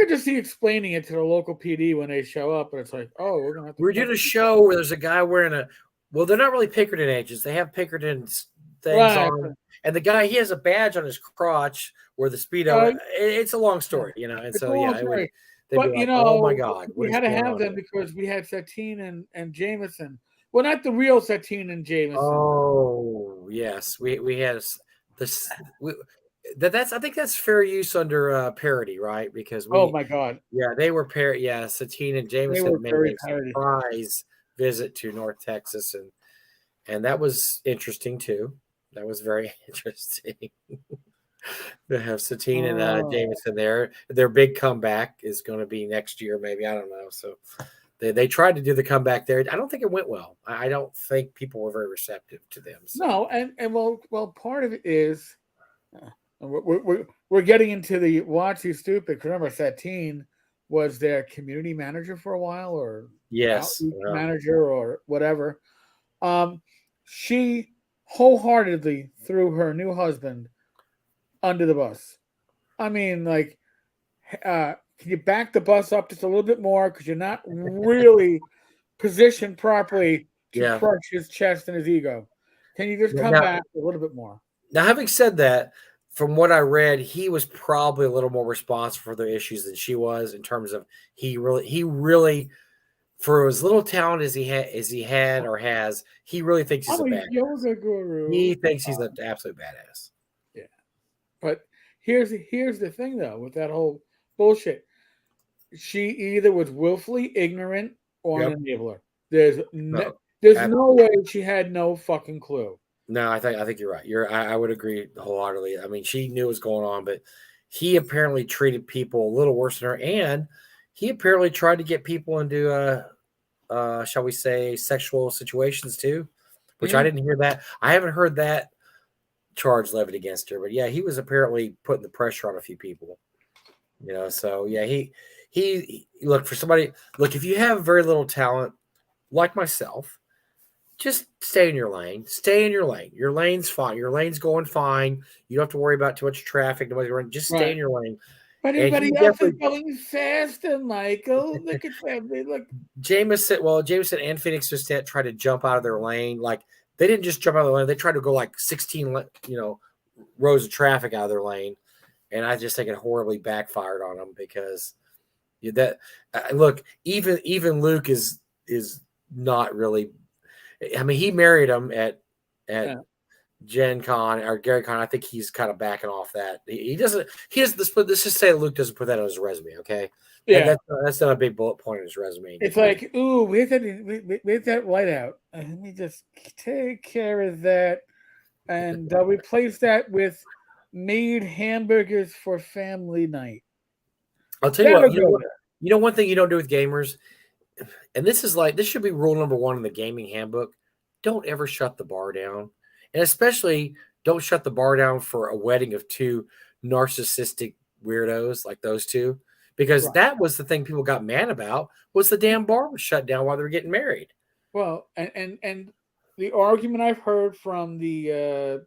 just see explaining it to the local PD when they show up, and it's like, oh, we're going to have to. We're doing a show where there's a guy wearing they're not really Pinkerton agents. They have Pinkerton things on. And the guy, he has a badge on his crotch where the Speedo, it's a long story, And so, but like, oh my God, we had to have them because we had Satine and Jameson. Well, not the real Satine and Jameson. Oh yes, we had this. I think that's fair use under parody, right? Because oh my God, they were parody. Yeah, Satine and Jameson made a surprise visit to North Texas, and that was interesting too. That was very interesting. To have Satine and Jameson there. Their big comeback is going to be next year, maybe. I don't know. So They tried to do the comeback there. I don't think it went well. I don't think people were very receptive to them. So. No, and well, part of it is we're getting into the watch you stupid. Remember, Satine was their community manager for a while, or Yes, manager or whatever. She wholeheartedly threw her new husband under the bus. I mean, like, can you back the bus up just a little bit more because you're not really positioned properly to crush his chest and his ego? Can you just come back a little bit more? Now, having said that, from what I read, he was probably a little more responsible for their issues than she was in terms of he really, for as little talent as he had or has, he really thinks he's a badass. Yoga guru. He thinks he's an absolute badass. Yeah, but here's the thing though with that whole bullshit. She either was willfully ignorant or an enabler. There's no way she had no fucking clue. No, I think you're right. I would agree wholeheartedly. I mean, she knew what was going on, but he apparently treated people a little worse than her, and he apparently tried to get people into shall we say, sexual situations too, which I didn't hear that. I haven't heard that charge levied against her, but yeah, he was apparently putting the pressure on a few people. You know, so yeah, he look for somebody. Look, if you have very little talent, like myself, just stay in your lane. Stay in your lane. Your lane's fine. Your lane's going fine. You don't have to worry about too much traffic. Nobody's running. Just stay in your lane. But everybody else is going faster, Michael. Look at them. Look. Jameson and Phoenix just tried to jump out of their lane. Like, they didn't just jump out of their lane. They tried to go like 16, rows of traffic out of their lane. And I just think it horribly backfired on them because look, even Luke is not really. I mean, he married him at Gen Con or Gary Con. I think he's kind of backing off that. He doesn't. Let's just say Luke doesn't put that on his resume. Okay. Yeah, that's not a big bullet point on his resume. It's like, ooh, we have that whiteout. Let me just take care of that, and replace that with made hamburgers for family night. I'll tell you what. You know one thing you don't do with gamers. And this should be rule number 1 in the gaming handbook. Don't ever shut the bar down. And especially don't shut the bar down for a wedding of 2 narcissistic weirdos like those two. Because that was the thing people got mad about, was the damn bar was shut down while they were getting married. Well, and the argument I've heard from the,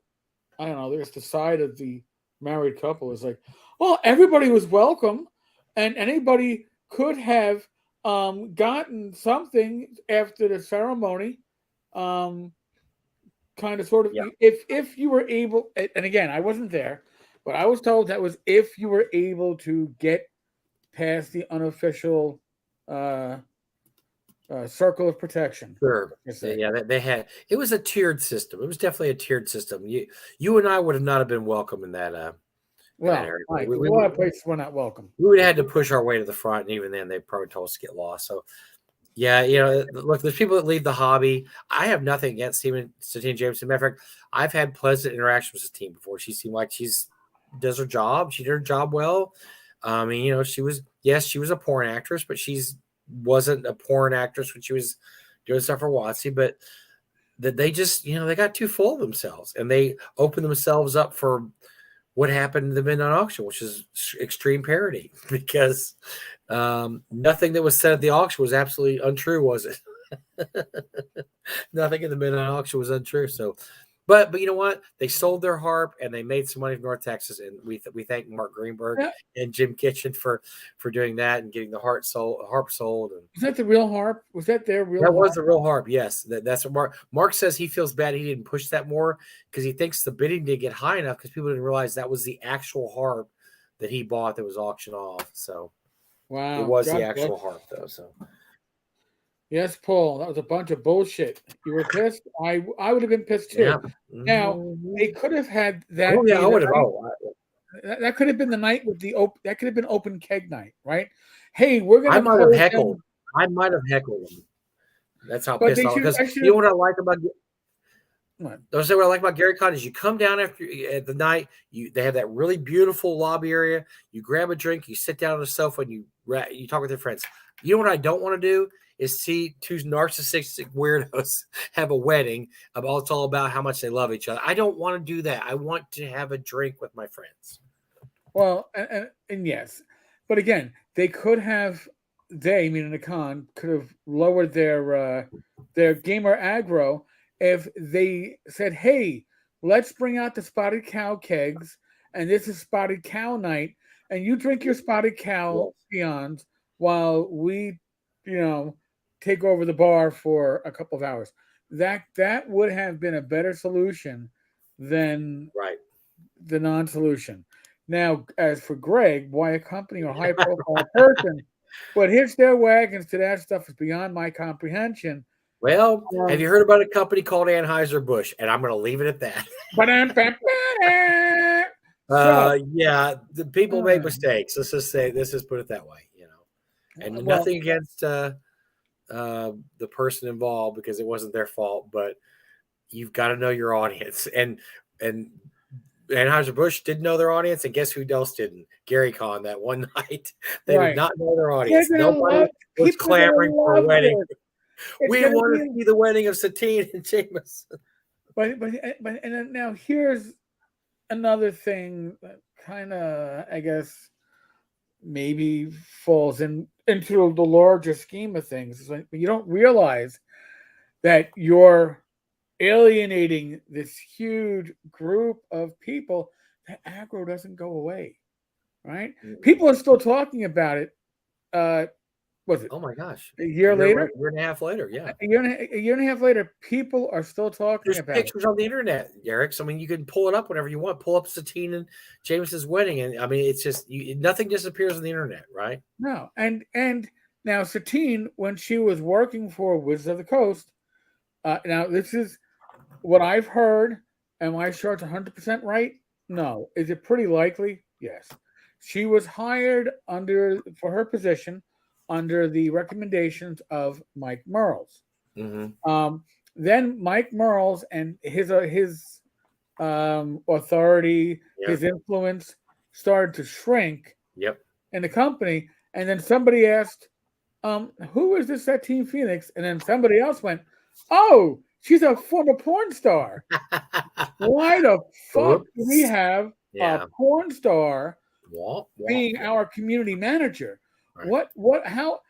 I don't know, there's the side of the married couple is like, well, everybody was welcome and anybody could have gotten something after the ceremony, kind of sort of if you were able, and again, I wasn't there, but I was told that was if you were able to get past the unofficial circle of protection. Sure. Yeah, they had, it was a tiered system. It was definitely a tiered system. You and I would have not have been welcome in that well, a lot of places were not welcome. We would have had to push our way to the front, and even then, they probably told us to get lost. So, yeah, look, there's people that leave the hobby. I have nothing against Satine Jameson. Matter of fact, I've had pleasant interactions with Satine before. She seemed like she does her job. She did her job well. I mean, she was a porn actress, but wasn't a porn actress when she was doing stuff for WotC. But that they just, they got too full of themselves, and they opened themselves up for what happened in the midnight auction, which is extreme parody, because nothing that was said at the auction was absolutely untrue, was it? Nothing in the midnight auction was untrue. So, but you know what? They sold their harp and they made some money from North Texas, and we thank Mark Greenberg and Jim Kitchen for doing that and getting the harp sold. And was that the real harp? Was that their real? That was the real harp. Yes, that's what Mark says. He feels bad he didn't push that more because he thinks the bidding didn't get high enough because people didn't realize that was the actual harp that he bought that was auctioned off. So, wow, it was the actual harp though. So. Yes, Paul, that was a bunch of bullshit. You were pissed. I would have been pissed too. Yeah. Now they could have had that. Oh yeah, I would have. That could have been the night with the open. That could have been open keg night, right? Hey, we're gonna. I might have heckled. I might have heckled them. That's how pissed off. Because you know what I like about. Don't say what I like about Gary Con is you come down at the night. They have that really beautiful lobby area. You grab a drink, you sit down on the sofa, and you talk with your friends. You know what I don't want to do is see two narcissistic weirdos have a wedding. It's all about how much they love each other. I don't want to do that. I want to have a drink with my friends. Well, and yes, but again, they could have. They, meaning the con, could have lowered their gamer aggro if they said, "Hey, let's bring out the spotted cow kegs, and this is spotted cow night, and you drink your spotted cow beyond while we, take over the bar for a couple of hours." That would have been a better solution than Right. the non-solution. Now, as for Greg, why a company or high-profile person would hitch their wagons to that stuff is beyond my comprehension. Well, have you heard about a company called Anheuser-Busch? And I'm going to leave it at that. Yeah, the people make mistakes. Let's just put it that way, And nothing against the person involved because it wasn't their fault, but you've got to know your audience. And Anheuser-Busch didn't know their audience, and guess who else didn't? Gary Con that one night. They did not know their audience. Nobody was clamoring for a wedding. We want to see the wedding of Satine and Jameson. But and then now here's another thing that kind of, I guess, maybe falls into the larger scheme of things. It's like you don't realize that you're alienating this huge group of people. That aggro doesn't go away, right? People are still talking about it. Was it? Oh my gosh! A year later, a year and a half later, yeah. A year and a half later, people are still talking about it. There's pictures on the internet, Eric. So I mean, you can pull it up whenever you want. Pull up Satine and Jameson's wedding, and I mean, it's just nothing disappears on the internet, right? No, and now Satine, when she was working for Wizards of the Coast, now this is what I've heard. Am I sure it's 100% right? No. Is it pretty likely? Yes. She was hired for her position under the recommendations of Mike Merles. Mm-hmm. Then Mike Merles and his authority, his influence started to shrink in the company. And then somebody asked, who is this Satine Phoenix? And then somebody else went, oh, she's a former porn star. Why the fuck do we have a porn star being our community manager? Right. How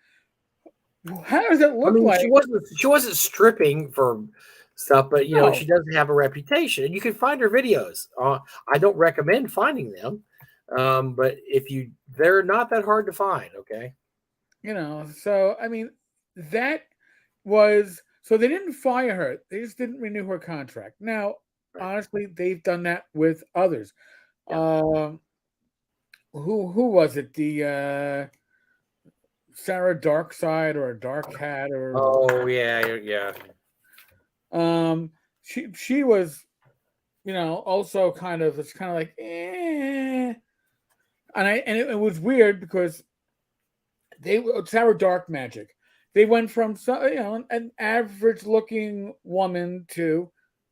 does it look like? She wasn't stripping for stuff, but she doesn't have a reputation. You can find her videos. I don't recommend finding them, but they're not that hard to find. Okay, so I mean, that was so they didn't fire her; they just didn't renew her contract. Now, honestly, they've done that with others. Yeah. Who was it? The Sarah Darkside or Dark Hat or yeah. She was, also kind of like and it was weird because Sarah Dark Magic. They went from an average looking woman to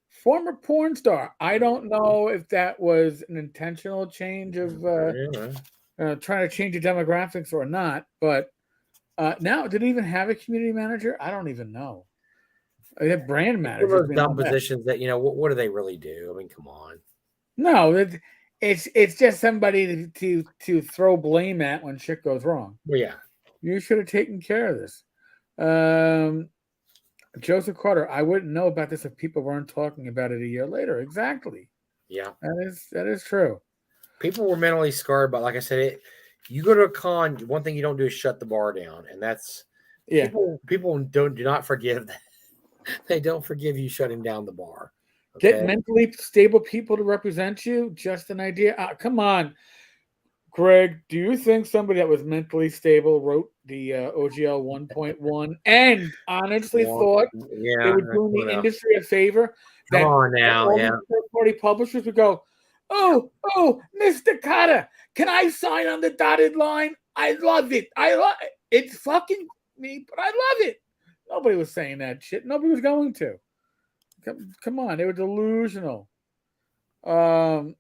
former porn star. I don't know if that was an intentional change of trying to change the demographics or not, but now did it even have a community manager? I don't even know. They have brand managers. Those dumb positions that what do they really do? I mean, come on. No, it's just somebody to throw blame at when shit goes wrong. Well, yeah, you should have taken care of this. Joseph Carter, I wouldn't know about this if people weren't talking about it a year later. Exactly. Yeah, that is true. People were mentally scarred, but like I said, you go to a con, one thing you don't do is shut the bar down, and that's people do not forgive that. They don't forgive you shutting down the bar. Okay? Get mentally stable people to represent you. Just an idea. Come on, Greg. Do you think somebody that was mentally stable wrote the OGL 1.1 and honestly thought they were doing the industry a favor? Come on now, third-party publishers would go, Oh, Mr. Carter, can I sign on the dotted line? I love it. It's fucking me, but I love it. Nobody was saying that shit. Nobody was going to. Come on, they were delusional. Paul,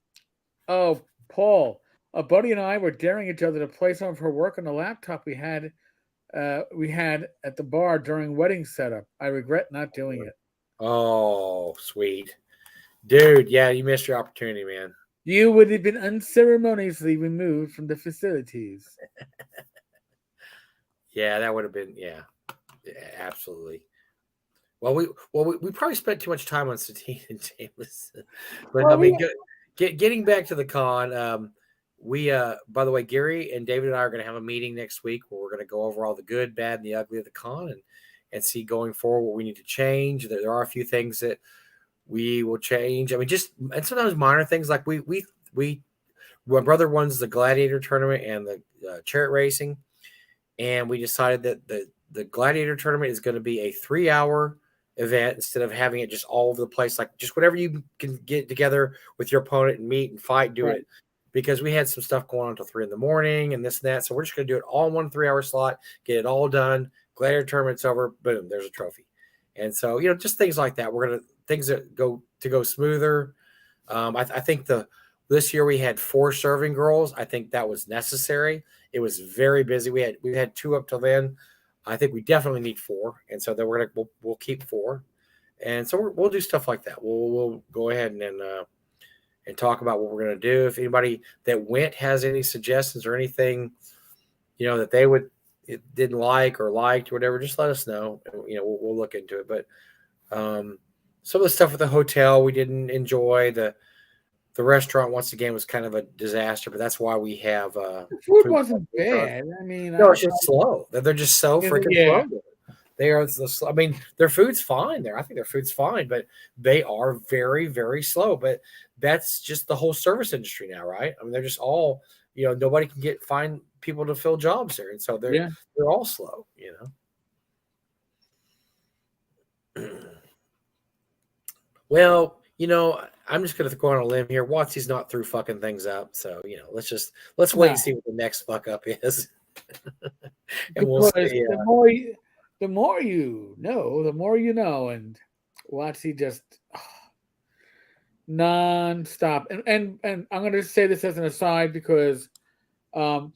a buddy and I were daring each other to play some of her work on the laptop we had we had at the bar during wedding setup. I regret not doing it. Oh, sweet. Dude, yeah, you missed your opportunity, man. You would have been unceremoniously removed from the facilities. Yeah, that would have been yeah, absolutely. Well, we probably spent too much time on Satine and Jameson, but I Well, mean, getting back to the con, we by the way, Gary and David and I are going to have a meeting next week where we're going to go over all the good, bad, and the ugly of the con, and see going forward what we need to change. There are a few things that we will change. I mean, just and sometimes minor things like my brother runs the gladiator tournament and the chariot racing, and we decided that the gladiator tournament is going to be a 3-hour event instead of having it just all over the place, like just whatever you can get together with your opponent and meet and fight, do it. Because we had some stuff going on until 3 a.m. and this and that. So we're just going to do it all in one 3-hour slot, get it all done. Gladiator tournament's over. Boom, there's a trophy. And so, just things like that. We're going to, things that go smoother. I think this year we had 4 serving girls. I think that was necessary. It was very busy. We had 2 up till then. I think we definitely need 4. And so then we'll keep 4. And so we'll do stuff like that. We'll go ahead and talk about what we're going to do. If anybody that went has any suggestions or anything, that they didn't like or liked or whatever, just let us know. We'll look into it. But some of the stuff with the hotel we didn't enjoy. The restaurant once again was kind of a disaster, but that's why we have the food wasn't bad. I mean, no, it's just slow. They're just so freaking slow. They are. I mean, their food's fine there. I think their food's fine, but they are very, very slow. But that's just the whole service industry now, right? I mean, they're just all, nobody can find people to fill jobs there, and so they're all slow, Well, I'm just going to go on a limb here. Watsy's not through fucking things up, so let's wait and see what the next fuck up is, and we'll see. The more you know, the more you know, and Watsy just non-stop. And I'm going to say this as an aside because Mike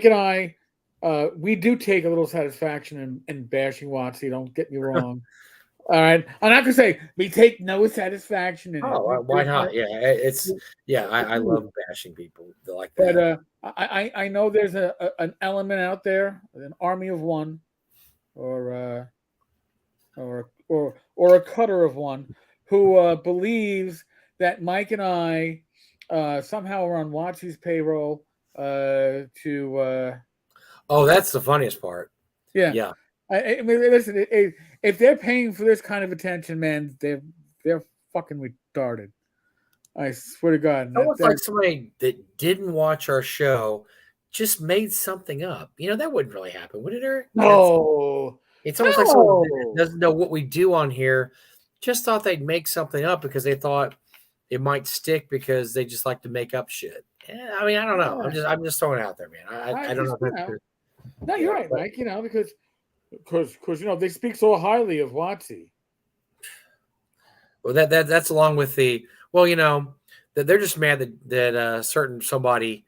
and I, we do take a little satisfaction in bashing Watsy. Don't get me wrong. All right, I'm not gonna say we take no satisfaction in it. Why not? Yeah, I love bashing people like that. But I know there's an element out there, an army of one, or a cutter of one, who believes that Mike and I somehow are on Watsy's payroll to. Oh, that's the funniest part. Yeah. I mean, listen. If they're paying for this kind of attention, man, they're fucking retarded. I swear to God. Almost like somebody that didn't watch our show just made something up. That wouldn't really happen, would it, Eric? No. It's almost like someone that doesn't know what we do on here. Just thought they'd make something up because they thought it might stick because they just like to make up shit. I mean, I don't know. I'm just throwing it out there, man. I don't know if that's true. No, you're right, Mike. Because they speak so highly of Watsy. Well, that's along with that they're just mad that certain somebody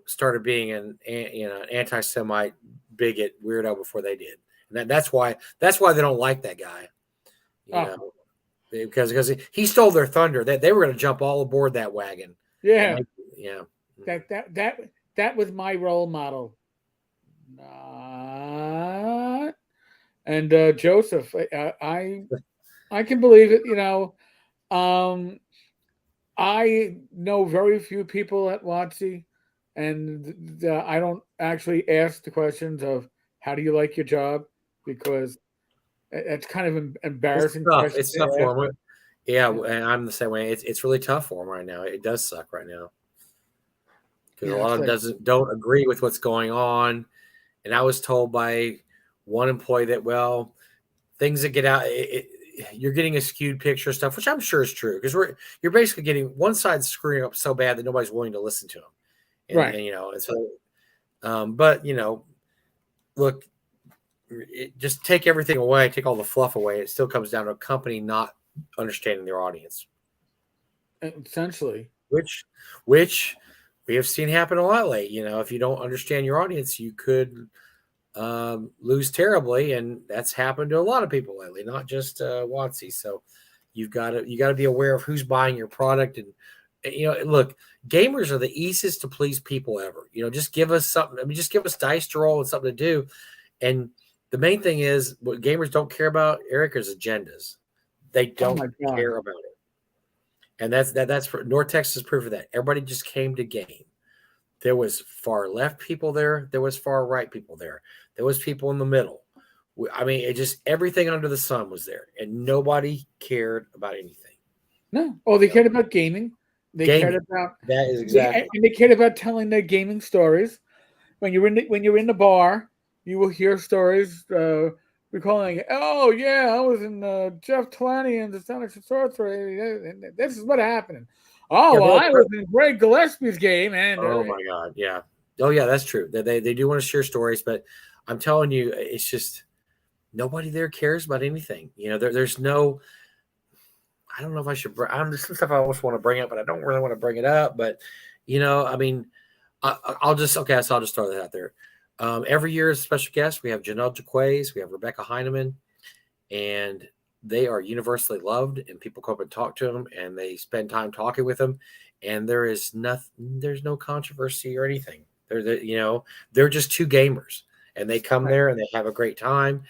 started being an anti-Semite bigot weirdo before they did, and that's why they don't like that guy. Because he stole their thunder. That they were going to jump all aboard that wagon. Yeah. That was my role model. And Joseph, I can believe it. I know very few people at Watsy, and I don't actually ask the questions of how do you like your job, because it's kind of embarrassing. It's tough for them. Yeah, and I'm the same way. It's really tough for them right now. It does suck right now because a lot of them don't agree with what's going on. And I was told by one employee that, things that get out, you're getting a skewed picture of stuff, which I'm sure is true, because you're basically getting one side screwing up so bad that nobody's willing to listen to them. And, and so, but look, just take everything away, take all the fluff away. It still comes down to a company not understanding their audience. Essentially. Which we have seen happen a lot lately. If you don't understand your audience, you could lose terribly, and that's happened to a lot of people lately, not just WotC. So you got to be aware of who's buying your product, and look, gamers are the easiest to please people ever. Just give us something. I mean, just give us dice to roll and something to do. And the main thing is what gamers don't care about, Eric, is agendas. They don't care about it. And that's for North Texas proof of that. Everybody just came to game. There was far left people there. There was far right people there. There was people in the middle. I mean, it just everything under the sun was there, and nobody cared about anything. No. Oh, they cared about gaming. They cared about that is exactly. And they cared about telling their gaming stories. When you're in the bar, you will hear stories recalling, oh yeah, I was in Jeff Tlaney and the Sonic Sorcery, and this is what happened. Oh, well, I was in Greg Gillespie's game, and oh my God, yeah, oh yeah, that's true. They do want to share stories, but I'm telling you, it's just nobody there cares about anything. There's no. I don't know if I should. There's some stuff I almost want to bring up, but I don't really want to bring it up. But I mean, I'll just throw that out there. Every year as a special guest, we have Janelle Jaquays, we have Rebecca Heineman, and they are universally loved, and people come up and talk to them, and they spend time talking with them, and there's no controversy or anything. They're just two gamers, and they come there and they have a great time,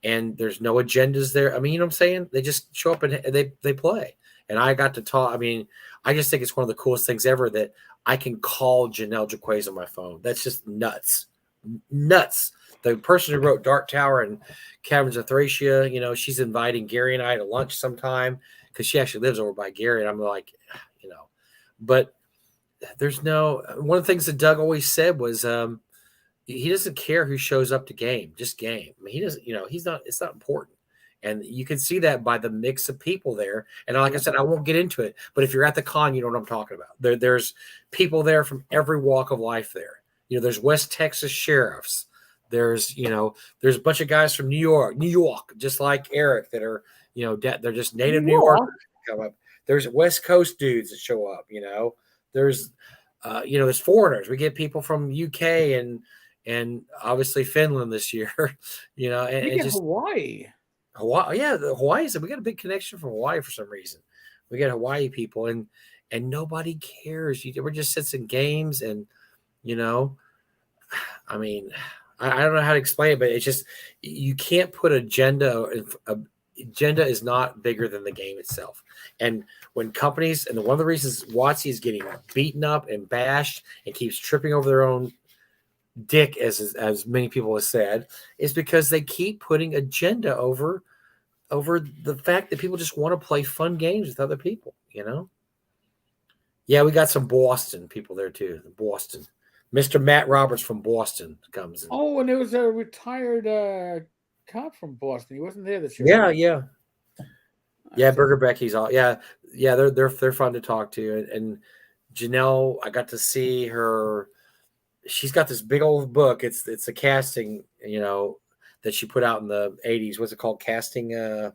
and there's no agendas there. I mean, you know what I'm saying? They just show up and they play. And I got to talk. I mean, I just think it's one of the coolest things ever that I can call Janelle Jaquays on my phone. That's just nuts. The person who wrote Dark Tower and Caverns of Thracia, she's inviting Gary and I to lunch sometime because she actually lives over by Gary. And I'm like, but there's one of the things that Doug always said was he doesn't care who shows up to game, just game. I mean, he doesn't, it's not important. And you can see that by the mix of people there. And like I said, I won't get into it, but if you're at the con, you know what I'm talking about. There's people there from every walk of life there. There's West Texas sheriffs. There's a bunch of guys from New York, just like Eric that are, they're just native New Yorkers come up. There's West Coast dudes that show up, there's, there's foreigners. We get people from UK and obviously Finland this year, and just Hawaii, yeah, Hawaii. We got a big connection from Hawaii for some reason. We got Hawaii people, and nobody cares. We're just sits in games, and I mean, I don't know how to explain it, but it's just you can't put agenda. Agenda is not bigger than the game itself. And when companies, and one of the reasons WotC is getting beaten up and bashed and keeps tripping over their own dick, as many people have said, is because they keep putting agenda over the fact that people just want to play fun games with other people. Yeah, we got some Boston people there too. Boston, Mr. Matt Roberts from Boston comes in. Oh, and there was a retired cop from Boston. He wasn't there this year. Yeah. Burger Becky's all. Yeah. They're fun to talk to, and Janelle, I got to see her. She's got this big old book. It's a casting, that she put out in the 80s. What's it called? Casting. I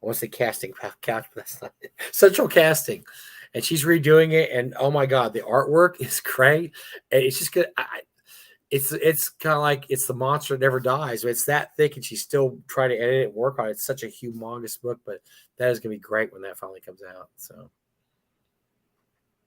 want to say casting. That's not it. Central Casting. And she's redoing it. And oh my God, the artwork is great. And it's just good. It's kind of like it's the monster that never dies. But it's that thick, and she's still trying to edit it and work on it. It's such a humongous book, but that is going to be great when that finally comes out. So.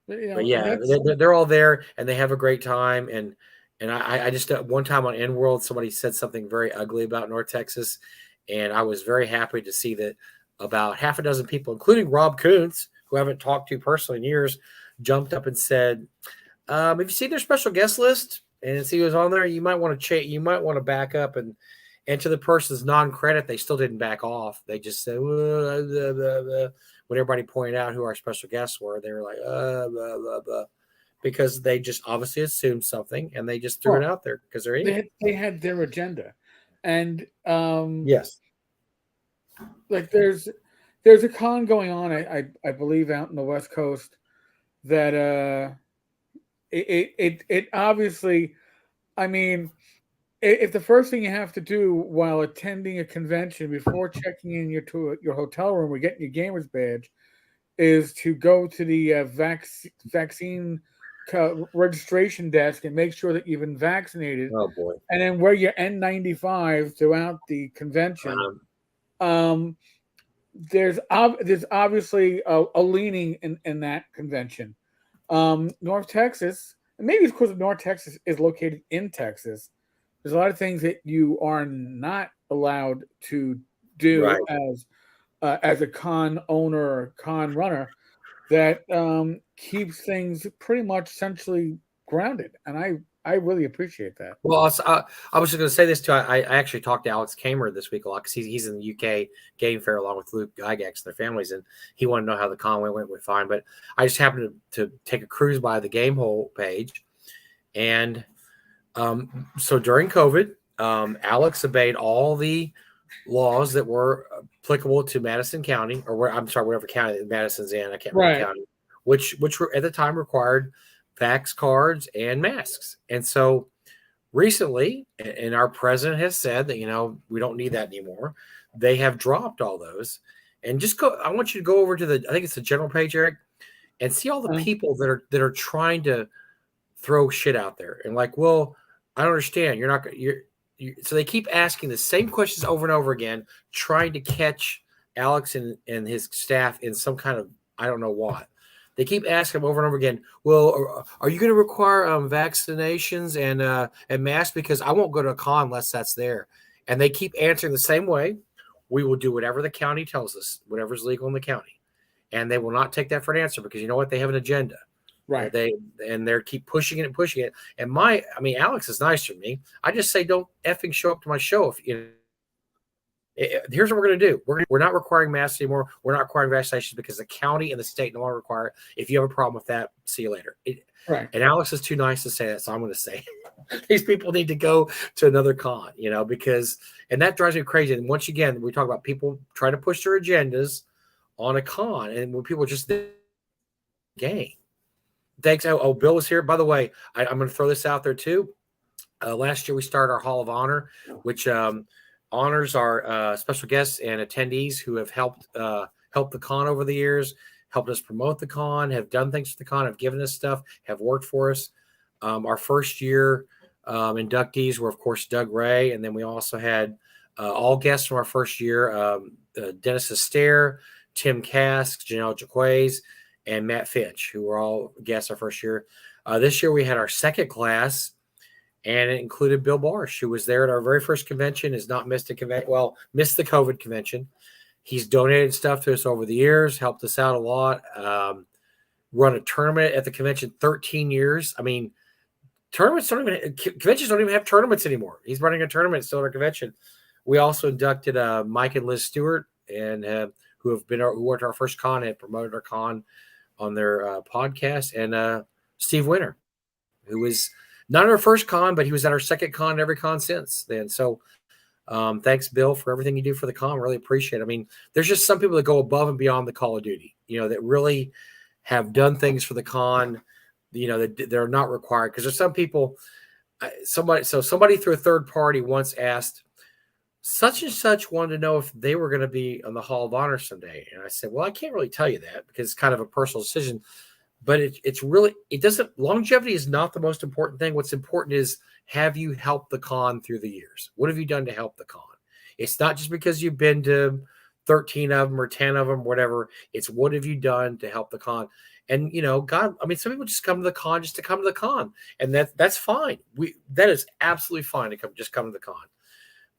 But yeah, they're all there and they have a great time. And I just one time on N World, somebody said something very ugly about North Texas, and I was very happy to see that about half a dozen people, including Rob Kuntz, who I haven't talked to personally in years, jumped up and said, "If you see their special guest list and see who's on there, you might want to you might want to back up." And to the person's non-credit, they still didn't back off. They just said, blah, blah, blah, blah. When everybody pointed out who our special guests were, they were like, blah, blah, blah, because they just obviously assumed something and they just threw it out there because they had their agenda. And yes, like there's a con going on, I believe, out in the West Coast that it obviously, I mean, if the first thing you have to do while attending a convention before checking in your hotel room or getting your gamer's badge is to go to the vaccine registration desk and make sure that you've been vaccinated, Oh boy. and then wear your N95 throughout the convention. There's obviously a leaning in that convention. North Texas, and maybe it's because North Texas is located in Texas. There's a lot of things that you are not allowed to do Right. as a con owner or con runner that keeps things pretty much essentially grounded, and I really appreciate that. Well, I was just going to say this too. I actually talked to Alex Kamer this week a lot because he's in the UK Game Fair along with Luke Gygax and their families, and he wanted to know how the con went fine. But I just happened to take a cruise by the Game Hole page, and so during COVID, Alex obeyed all the laws that were applicable to Madison County, or whatever county Madison's in. I can't remember the county, which were at the time required vax cards and masks. And so recently, and our president has said that, we don't need that anymore. They have dropped all those. And just go, I want you to go over to I think it's the general page, Eric, and see all the people that are trying to throw shit out there. And like, well, I don't understand. So they keep asking the same questions over and over again, trying to catch Alex and his staff in some kind of, I don't know what. They keep asking them over and over again, well, are you going to require vaccinations and masks? Because I won't go to a con unless that's there. And they keep answering the same way. We will do whatever the county tells us, whatever's legal in the county. And they will not take that for an answer because you know what? They have an agenda. Right. They keep pushing it. And Alex is nice to me. I just say, don't effing show up to my show. Here's what we're going to do. We're not requiring masks anymore. We're not requiring vaccinations because the county and the state no longer require it. If you have a problem with that, see you later. Right. And Alex is too nice to say that, so I'm going to say these people need to go to another con, because that drives me crazy. And once again, we talk about people trying to push their agendas on a con, and when people just game. Thanks. Oh, Bill was here. By the way, I'm going to throw this out there too. Last year we started our Hall of Honor, which honors our special guests and attendees who have helped the con over the years, helped us promote the con, have done things for the con, have given us stuff, have worked for us. Our first year inductees were, of course, Doug Ray, and then we also had all guests from our first year, Dennis Astaire, Tim Cask, Janelle Jaquays, and Matt Finch, who were all guests our first year. This year we had our second class, and it included Bill Barsh, who was there at our very first convention, has not missed a convention. Well, missed the COVID convention. He's donated stuff to us over the years, helped us out a lot. Run a tournament at the convention 13 years. Conventions don't even have tournaments anymore. He's running a tournament still at our convention. We also inducted Mike and Liz Stewart, and who were at our first con and promoted our con on their podcast, and Steve Winter, who was not our first con, but he was at our second con, every con since then. So thanks, Bill, for everything you do for the con. Really appreciate it. There's just some people that go above and beyond the call of duty, that really have done things for the con, that they're not required. Because there's some people, somebody through a third party once asked, such and such wanted to know if they were going to be on the Hall of Honor someday. And I said, well, I can't really tell you that because it's kind of a personal decision. But longevity is not the most important thing. What's important is, have you helped the con through the years? What have you done to help the con? It's not just because you've been to 13 of them or 10 of them, whatever. It's what have you done to help the con? And, some people just come to the con just to come to the con. And that's fine. That is absolutely fine to come to the con.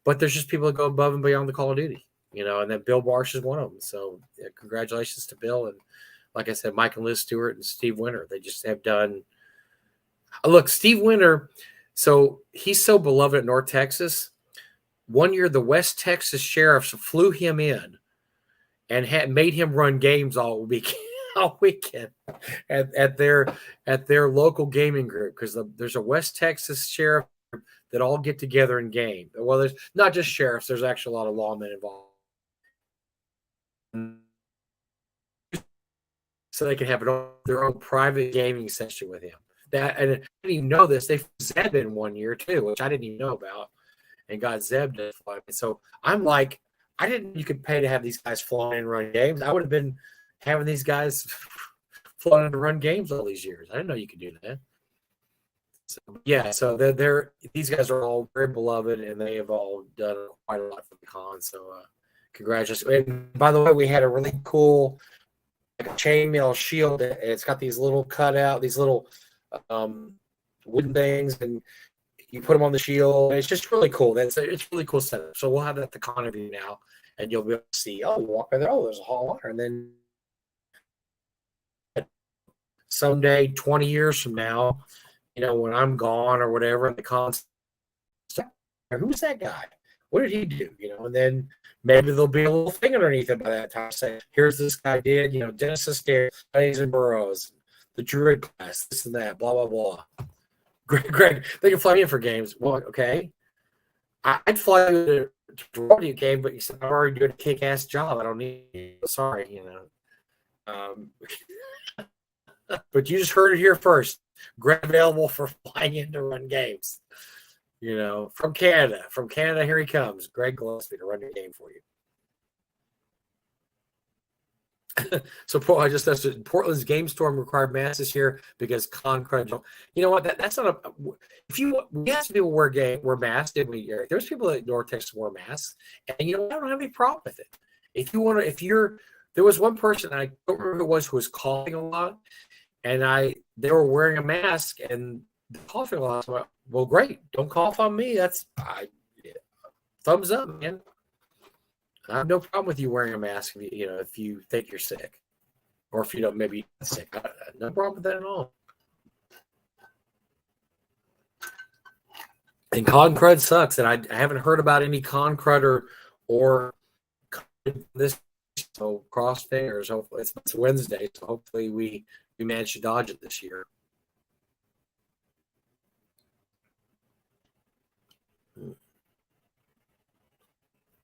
But there's just people that go above and beyond the call of duty, and then Bill Barsh is one of them. So congratulations to Bill. And like I said, Mike and Liz Stewart and Steve Winter, they just have done. Look, Steve Winter, so he's so beloved at North Texas. One year, the West Texas sheriffs flew him in and made him run games all weekend at their local gaming group, because there's a West Texas sheriff that all get together and game. Well, there's not just sheriffs. There's actually a lot of lawmen involved. So they can have their own private gaming session with him. And I didn't even know this. They Zeb in one year too, which I didn't even know about, and got Zeb to fly. So I'm like, I didn't. You could pay to have these guys fly and run games. I would have been having these guys flown in to run games all these years. I didn't know you could do that. So, yeah, so they're these guys are all very beloved, and they have all done quite a lot for the con. So congratulations! And by the way, we had a really cool like a chainmail shield. It's got these little cutout, these little wooden things, and you put them on the shield. And it's just really cool. It's really cool setup. So we'll have that at the con review now, and you'll be able to see. Oh, you walk by there. Oh, there's a hall honor, and then someday, 20 years from now, when I'm gone or whatever, and the con's, who's that guy? What did he do? And then maybe there'll be a little thing underneath it by that time saying, here's this guy did, Genesis Scared, Studies and Burrows, the Druid class, this and that, blah, blah, blah. Greg, they can fly me in for games. Well, okay. I'd fly you to you game, but you said I'm already doing a kick-ass job. I don't need you. Sorry, but you just heard it here first. Greg available for flying in to run games. From Canada. From Canada, here he comes. Greg Gillespie to run the game for you. So I just said Portland's Game Storm required masks this year because con crunch. You know what? That's not a. If you we asked people wear masks, didn't we? Eric? There's people at North Texas wear masks, and I don't have any problem with it. There was one person I don't remember who it was who was coughing a lot, and they were wearing a mask and coughing a lot. So well, great. Don't cough on me. Thumbs up, man. I have no problem with you wearing a mask if you think you're sick. Or if you don't, maybe you're sick. No problem with that at all. And con crud sucks. And I haven't heard about any con crud or this. So cross fingers. Hopefully it's Wednesday. So hopefully we manage to dodge it this year.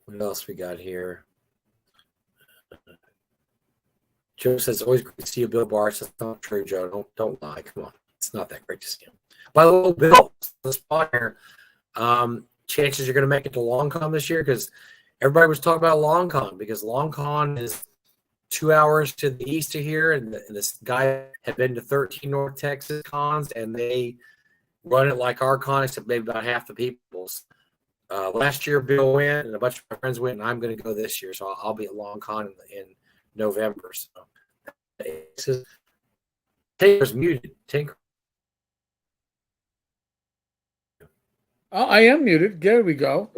What else we got here? Joe says, always great to see you, Bill Barr. That's not true, Joe. Don't lie. Come on. It's not that great to see him. By the way, Bill, the spot here, chances you're going to make it to Long Con this year because everybody was talking about Long Con because Long Con is 2 hours to the east of here, and this guy had been to 13 North Texas cons, and they run it like our con, except maybe about half the people's. Last year, Bill went, and a bunch of my friends went, and I'm going to go this year. So I'll be at Long Con in November. So Tinker's muted. Tinker. Oh, I am muted. There we go.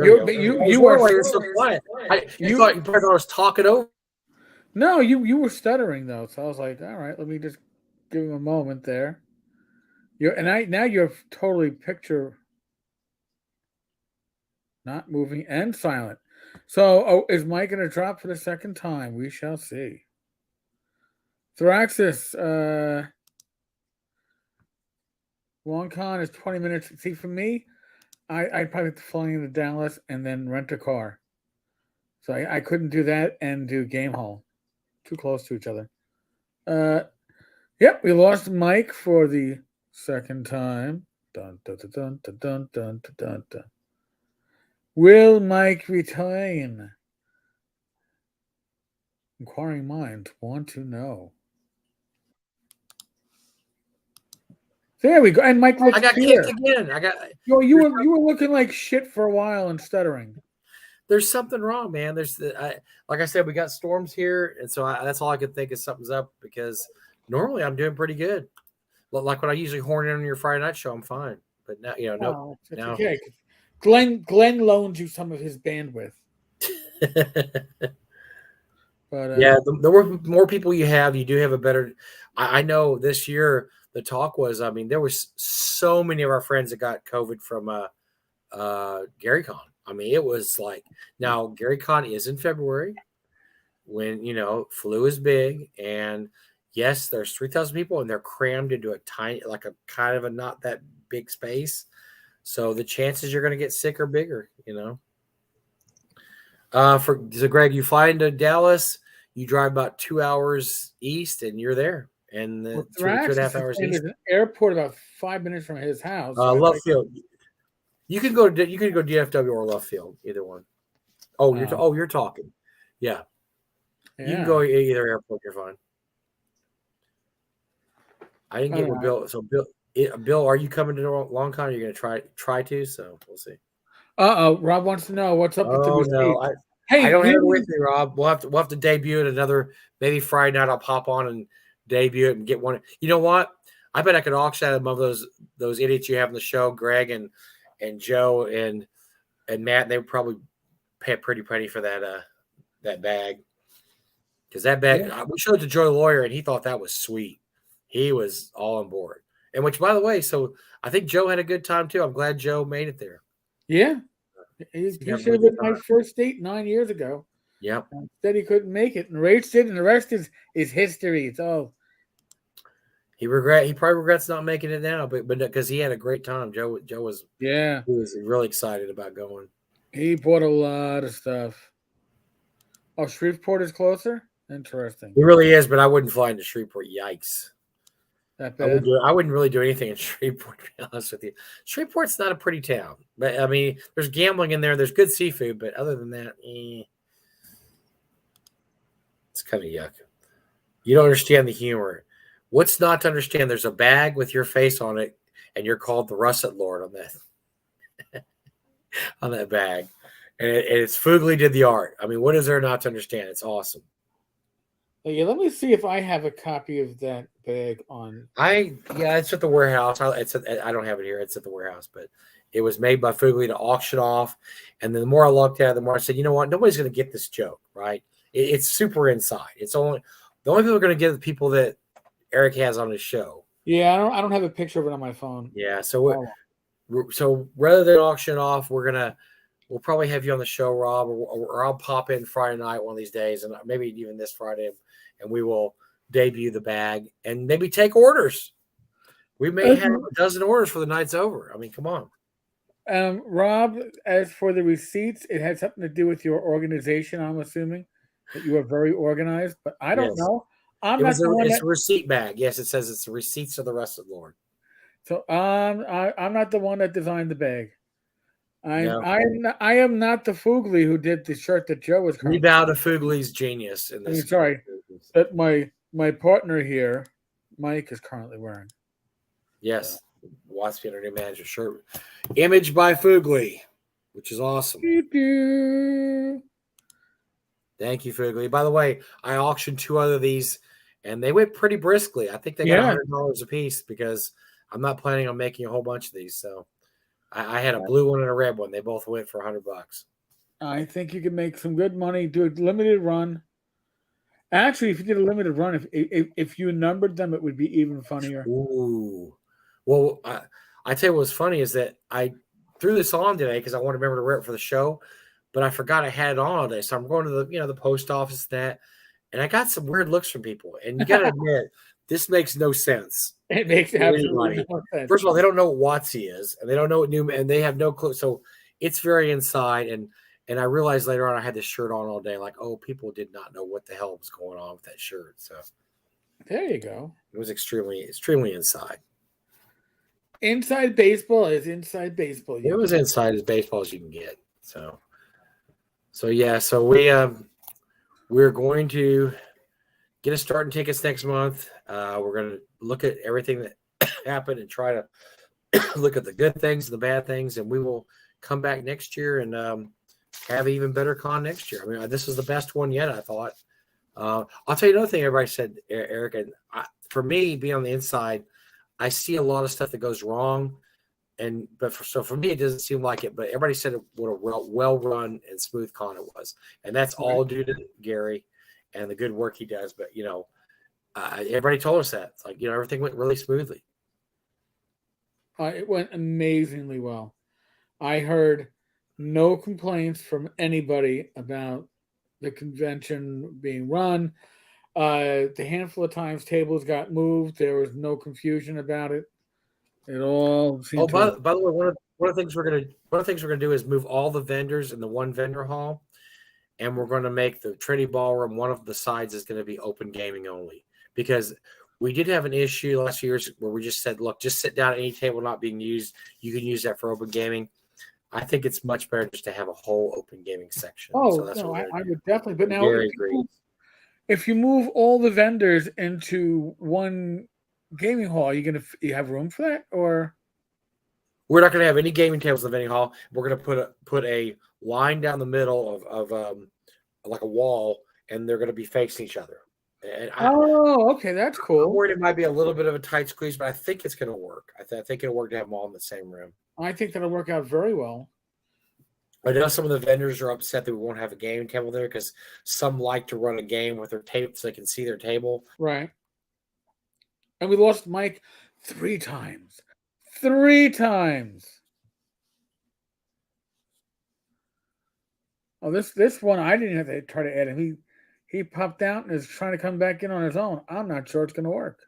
Yeah, you were so quiet. You thought I was talking over. No, you were stuttering though. So I was like, all right, let me just give him a moment there. Now you're totally picture. Not moving and silent. So, is Mike going to drop for the second time? We shall see. Thraxis, Long Con is 20 minutes. See, for me, I'd probably have to fly into Dallas and then rent a car. So I couldn't do that and do Game Hall. Too close to each other. Yep, we lost Mike for the second time. Dun, dun, dun, dun, dun, dun, dun, dun, dun. Will Mike return? Inquiring minds want to know. There we go. And Mike looks I got here. kicked again. You were looking like shit for a while and stuttering. There's something wrong, man. Like I said, we got storms here, and so that's all I could think is something's up because normally I'm doing pretty good. Like when I usually horn in on your Friday night show, I'm fine. But now, nope. It's okay. Glenn loaned you some of his bandwidth. But yeah, the more people you have, you do have a better. I know this year the talk was. I mean, there was so many of our friends that got COVID from GaryCon. I mean, it was like now GaryCon is in February when flu is big, and yes, there's 3,000 people and they're crammed into a tiny, like a kind of a not that big space. So the chances you're going to get sick are bigger, So Greg, you fly into Dallas, you drive about 2 hours east, and you're there. And the 2.5 hours east. An airport about 5 minutes from his house. Love field. You can go DFW or left field, either one. Oh, you're talking. Yeah. You can go either airport. You're fine. I didn't I get don't what know. Bill. So Bill, are you coming to Long Con? You're gonna try to. So we'll see. Rob wants to know what's up with the Oh no, receipts. I Hey, don't have it with you me, Rob. We'll have to debut it another maybe Friday night. I'll pop on and debut it and get one. You know what? I bet I could auction out of those idiots you have on the show, Greg and Joe and Matt. They would probably pay a pretty penny for that bag. Because that bag, we showed it to Joe Lawyer, and he thought that was sweet. He was all on board. And which, by the way, so I think Joe had a good time too. I'm glad Joe made it there. yeah. He He had a should really have good been my time. first date 9 years ago. Yep. Said he couldn't make it, and Rach did, and the rest is history. It's all. He probably regrets not making it now, but because he had a great time. Joe was Yeah. he was really excited about going. He bought a lot of stuff. Oh, Shreveport is closer? Interesting. He really is, but I wouldn't fly into Shreveport. Yikes. That bad? I wouldn't really do anything in Shreveport, to be honest with you. Shreveport's not a pretty town. But I mean, there's gambling in there, there's good seafood, but other than that, it's kind of yuck. You don't understand the humor. What's not to understand? There's a bag with your face on it, and you're called the Russet Lord on that on that bag. And it's Fugly did the art. I mean, what is there not to understand? It's awesome. Yeah, let me see if I have a copy of that bag on. It's at the warehouse. I don't have it here. It's at the warehouse, but it was made by Fugly to auction off. And then the more I looked at it, the more I said, you know what? Nobody's going to get this joke, right? It's super inside. The only people are going to get the people that Eric has on his show. Yeah, I don't have a picture of it on my phone. Yeah, so rather than auction off, we'll probably have you on the show, Rob, or I'll pop in Friday night one of these days, and maybe even this Friday, and we will debut the bag and maybe take orders. We may have a dozen orders for the night's over. I mean, come on. Rob, as for the receipts, it had something to do with your organization, I'm assuming, that you are very organized, but I don't know. It's a receipt bag. Yes, it says it's the receipts of the Rusted Lord. So I'm not the one that designed the bag. I am not the Fugly who did the shirt that Joe was. We bow to Fugly's genius in this. Sorry, that my partner here, Mike, is currently wearing. Yes, Watsky Energy Manager shirt, image by Fugly, which is awesome. Thank you, Fugly. By the way, I auctioned 2 other of these, and they went pretty briskly. I think they got $100 a piece because I'm not planning on making a whole bunch of these. So I had a blue one and a red one. They both went for $100. I think you can make some good money. Do a limited run. Actually, if you did a limited run, if you numbered them, it would be even funnier. Ooh. Well, I tell you what's funny is that I threw this on today because I want to remember to wear it for the show, but I forgot I had it on all day. So I'm going to the post office and I got some weird looks from people. And you got to admit, this makes no sense. It makes absolutely no sense. First of all, they don't know what WotC is, and they don't know what Newman, and they have no clue. So it's very inside. And I realized later on I had this shirt on all day, like, oh, people did not know what the hell was going on with that shirt. So there you go. It was extremely inside. Inside baseball is inside baseball. It was inside as baseball as you can get. So yeah. So we're going to get a start in tickets next month. We're going to look at everything that happened and try to look at the good things and the bad things, and we will come back next year and have an even better con next year. I mean, this is the best one yet, I thought. I'll tell you another thing everybody said, Eric, and for me, being on the inside, I see a lot of stuff that goes wrong, but for me, it doesn't seem like it. But everybody said what a well run and smooth con it was, and that's all due to Gary and the good work he does. But everybody told us that it's like everything went really smoothly. It went amazingly well. I heard no complaints from anybody about the convention being run. The handful of times tables got moved, there was no confusion about it. It all seemed. By the way, one of the things we're gonna do is move all the vendors in the one vendor hall, and we're going to make the Trinity Ballroom one of the sides is going to be open gaming only, because we did have an issue last few years where we just said, look, just sit down at any table not being used. You can use that for open gaming. I think it's much better just to have a whole open gaming section. Oh, so that's no, I would definitely. But now, if you move all the vendors into one gaming hall, you have room for that, or We're not going to have any gaming tables in the vending hall. We're going to put a line down the middle of like a wall, and they're going to be facing each other. And okay, that's I'm cool. worried it might be a little bit of a tight squeeze, but I think it's going to work. I think it'll work to have them all in the same room. I think that'll work out very well. I know some of the vendors are upset that we won't have a gaming table there because some like to run a game with their table so they can see their table. Right. And we lost Mike 3 times. 3 times. Oh, this one I didn't have to try to add him. He popped out and is trying to come back in on his own. I'm not sure it's going to work.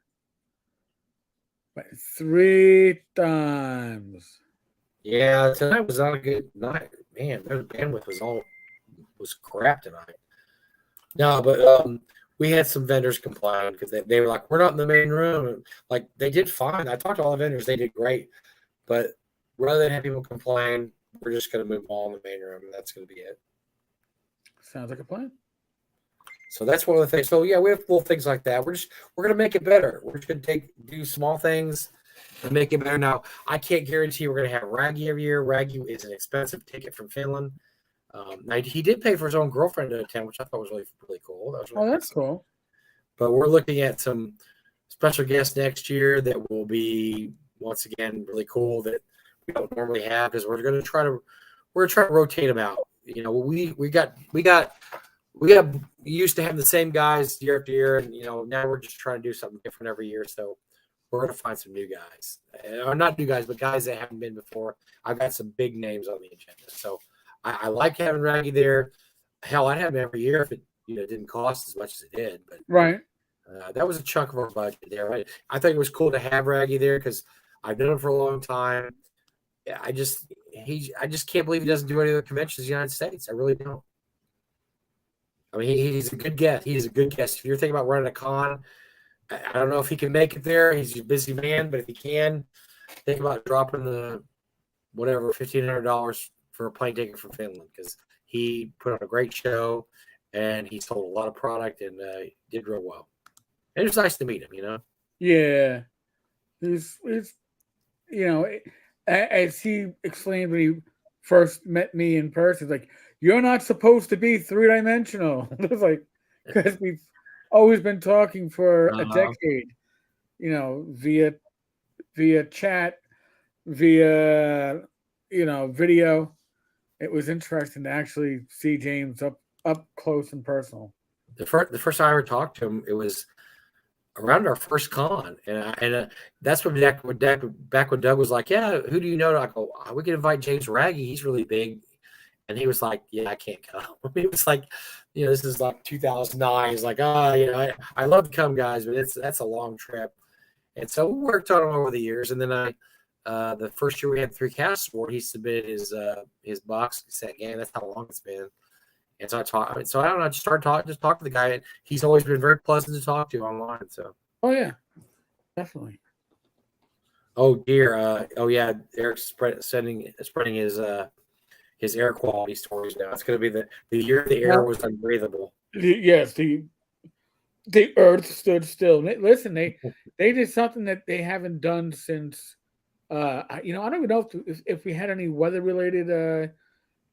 But 3 times. Yeah, tonight was not a good night. Man, their bandwidth was crap tonight. No, but we had some vendors complain because they were like, we're not in the main room. And, like, they did fine. I talked to all the vendors. They did great. But rather than have people complain, we're just going to move them all in the main room, and that's going to be it. Sounds like a plan. So that's one of the things. So, yeah, we have little things like that. We're going to make it better. We're just going to do small things and make it better. Now, I can't guarantee we're going to have Raggi every year. Raggi is an expensive ticket from Finland. Now he did pay for his own girlfriend to attend, which I thought was really, really cool. That was really that's cool. But we're looking at some special guests next year that will be, once again, really cool that we don't normally have because we're going to try to rotate them out. You know, we got used to having the same guys year after year, and now we're just trying to do something different every year. So we're going to find some new guys, or not new guys, but guys that haven't been before. I've got some big names on the agenda, so. I like having Raggi there. Hell, I'd have him every year if it didn't cost as much as it did. But right, that was a chunk of our budget there. Right? I think it was cool to have Raggi there because I've known him for a long time. I just can't believe he doesn't do any other conventions in the United States. I really don't. I mean, he's a good guest. He's a good guest. If you're thinking about running a con, I don't know if he can make it there. He's a busy man, but if he can, think about dropping the whatever $1,500 for a plane ticket from Finland because he put on a great show and he sold a lot of product and did real well. And it was nice to meet him, Yeah. He's as he explained when he first met me in person, like, you're not supposed to be 3-dimensional. It was like, because we've always been talking for a decade, via chat, via, video. It was interesting to actually see James up close and personal. The first time I ever talked to him, it was around our first con, and that's when back when Doug was like, "Yeah, who do you know?" I go, "We can invite James Raggi. He's really big," and he was like, "Yeah, I can't come." It was like, this is like 2009. He's like, I love to come, guys, but that's a long trip," and so we worked on him over the years, and then the first year we had 3 casts for, he submitted his box set game. That's how long it's been. And so I don't know. I just talk to the guy. He's always been very pleasant to talk to online. So. Oh yeah, definitely. Oh dear. Yeah. Eric's spreading his air quality stories now. It's going to be the year the air was unbreathable. Yes, the earth stood still. Listen, they did something that they haven't done since. I don't even know if we had any weather related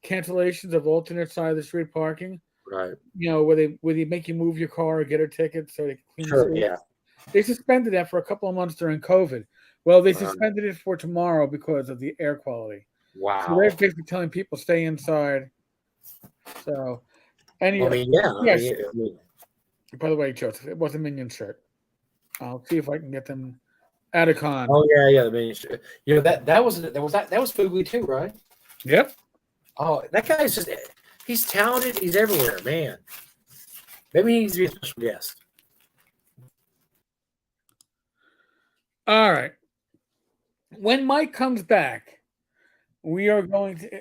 cancellations of alternate side of the street parking. Right. Where they make you move your car or get a ticket so they can clean the street. Yeah. They suspended that for a couple of months during COVID. Well, they suspended it for tomorrow because of the air quality. Wow. So they're basically telling people stay inside. So, anyway, yes. By the way, Joseph, it was a Minion shirt. I'll see if I can get them at a con. Oh yeah, the Minion shirt. That was Fugly too, right? Yep. Oh, that guy's he's talented. He's everywhere, man. Maybe he needs to be a special guest. All right. When Mike comes back, we are going to.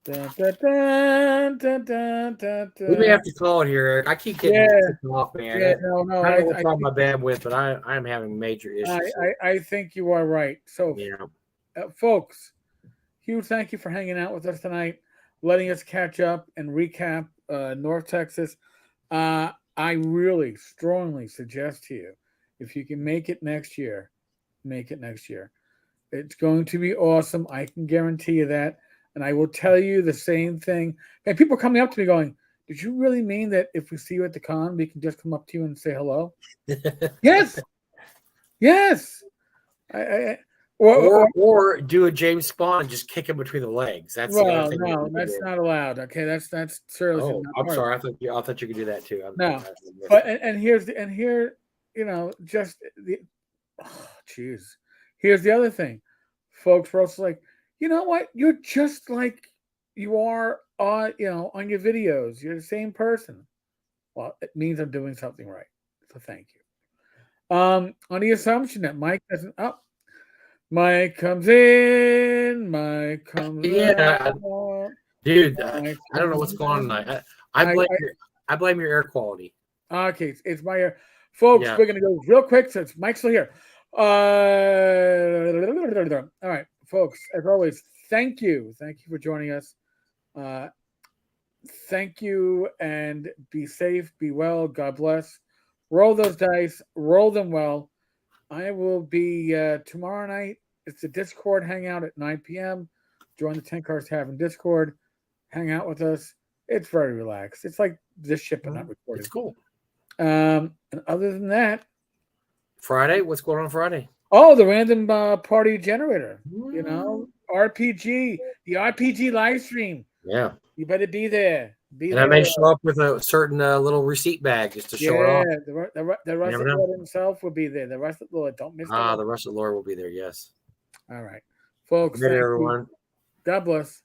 Dun, dun, dun, we may have to call it here, Eric. I keep getting off, man. Yeah, no. I don't know what's on my bandwidth, but I'm having major issues. I think you are right. So, folks, huge thank you for hanging out with us tonight, letting us catch up and recap North Texas. I really strongly suggest to you, if you can make it next year, make it next year. It's going to be awesome. I can guarantee you that. And I will tell you the same thing. And people coming up to me going, did you really mean that if we see you at the con, we can just come up to you and say hello? Yes. Yes. Or do a James Spawn and just kick him between the legs. That's the other thing. No, that's not allowed. Okay, that's certainly. Oh, I'm sorry. I thought you could do that too. No, but and here, just the. Oh, jeez. Here's the other thing, folks. We're also like, you know what? You're just like you are on, on your videos. You're the same person. Well, it means I'm doing something right. So thank you. On the assumption that Mike doesn't up. Mike comes in. Mike comes out. Dude, I don't know what's going on tonight. I blame your air quality. Okay, it's my air. Folks, we're going to go real quick since Mike's still here. All right, folks, as always, thank you. Thank you for joining us. Thank you, and be safe, be well. God bless. Roll those dice. Roll them well. I will be tomorrow night. It's a Discord hangout at 9 p.m. Join the Tenkar Tavern Discord. Hang out with us. It's very relaxed. It's like this ship but not recorded. It's cool. And other than that, Friday, what's going on Friday? Oh, the random party generator. RPG, the RPG live stream. Yeah, you better be there. I may show up with a certain little receipt bag just to show it off. The Russet Lord himself will be there. The Russet Lord, don't miss that. The Russet Lord will be there. Yes. All right, folks. Good night, everyone. God bless.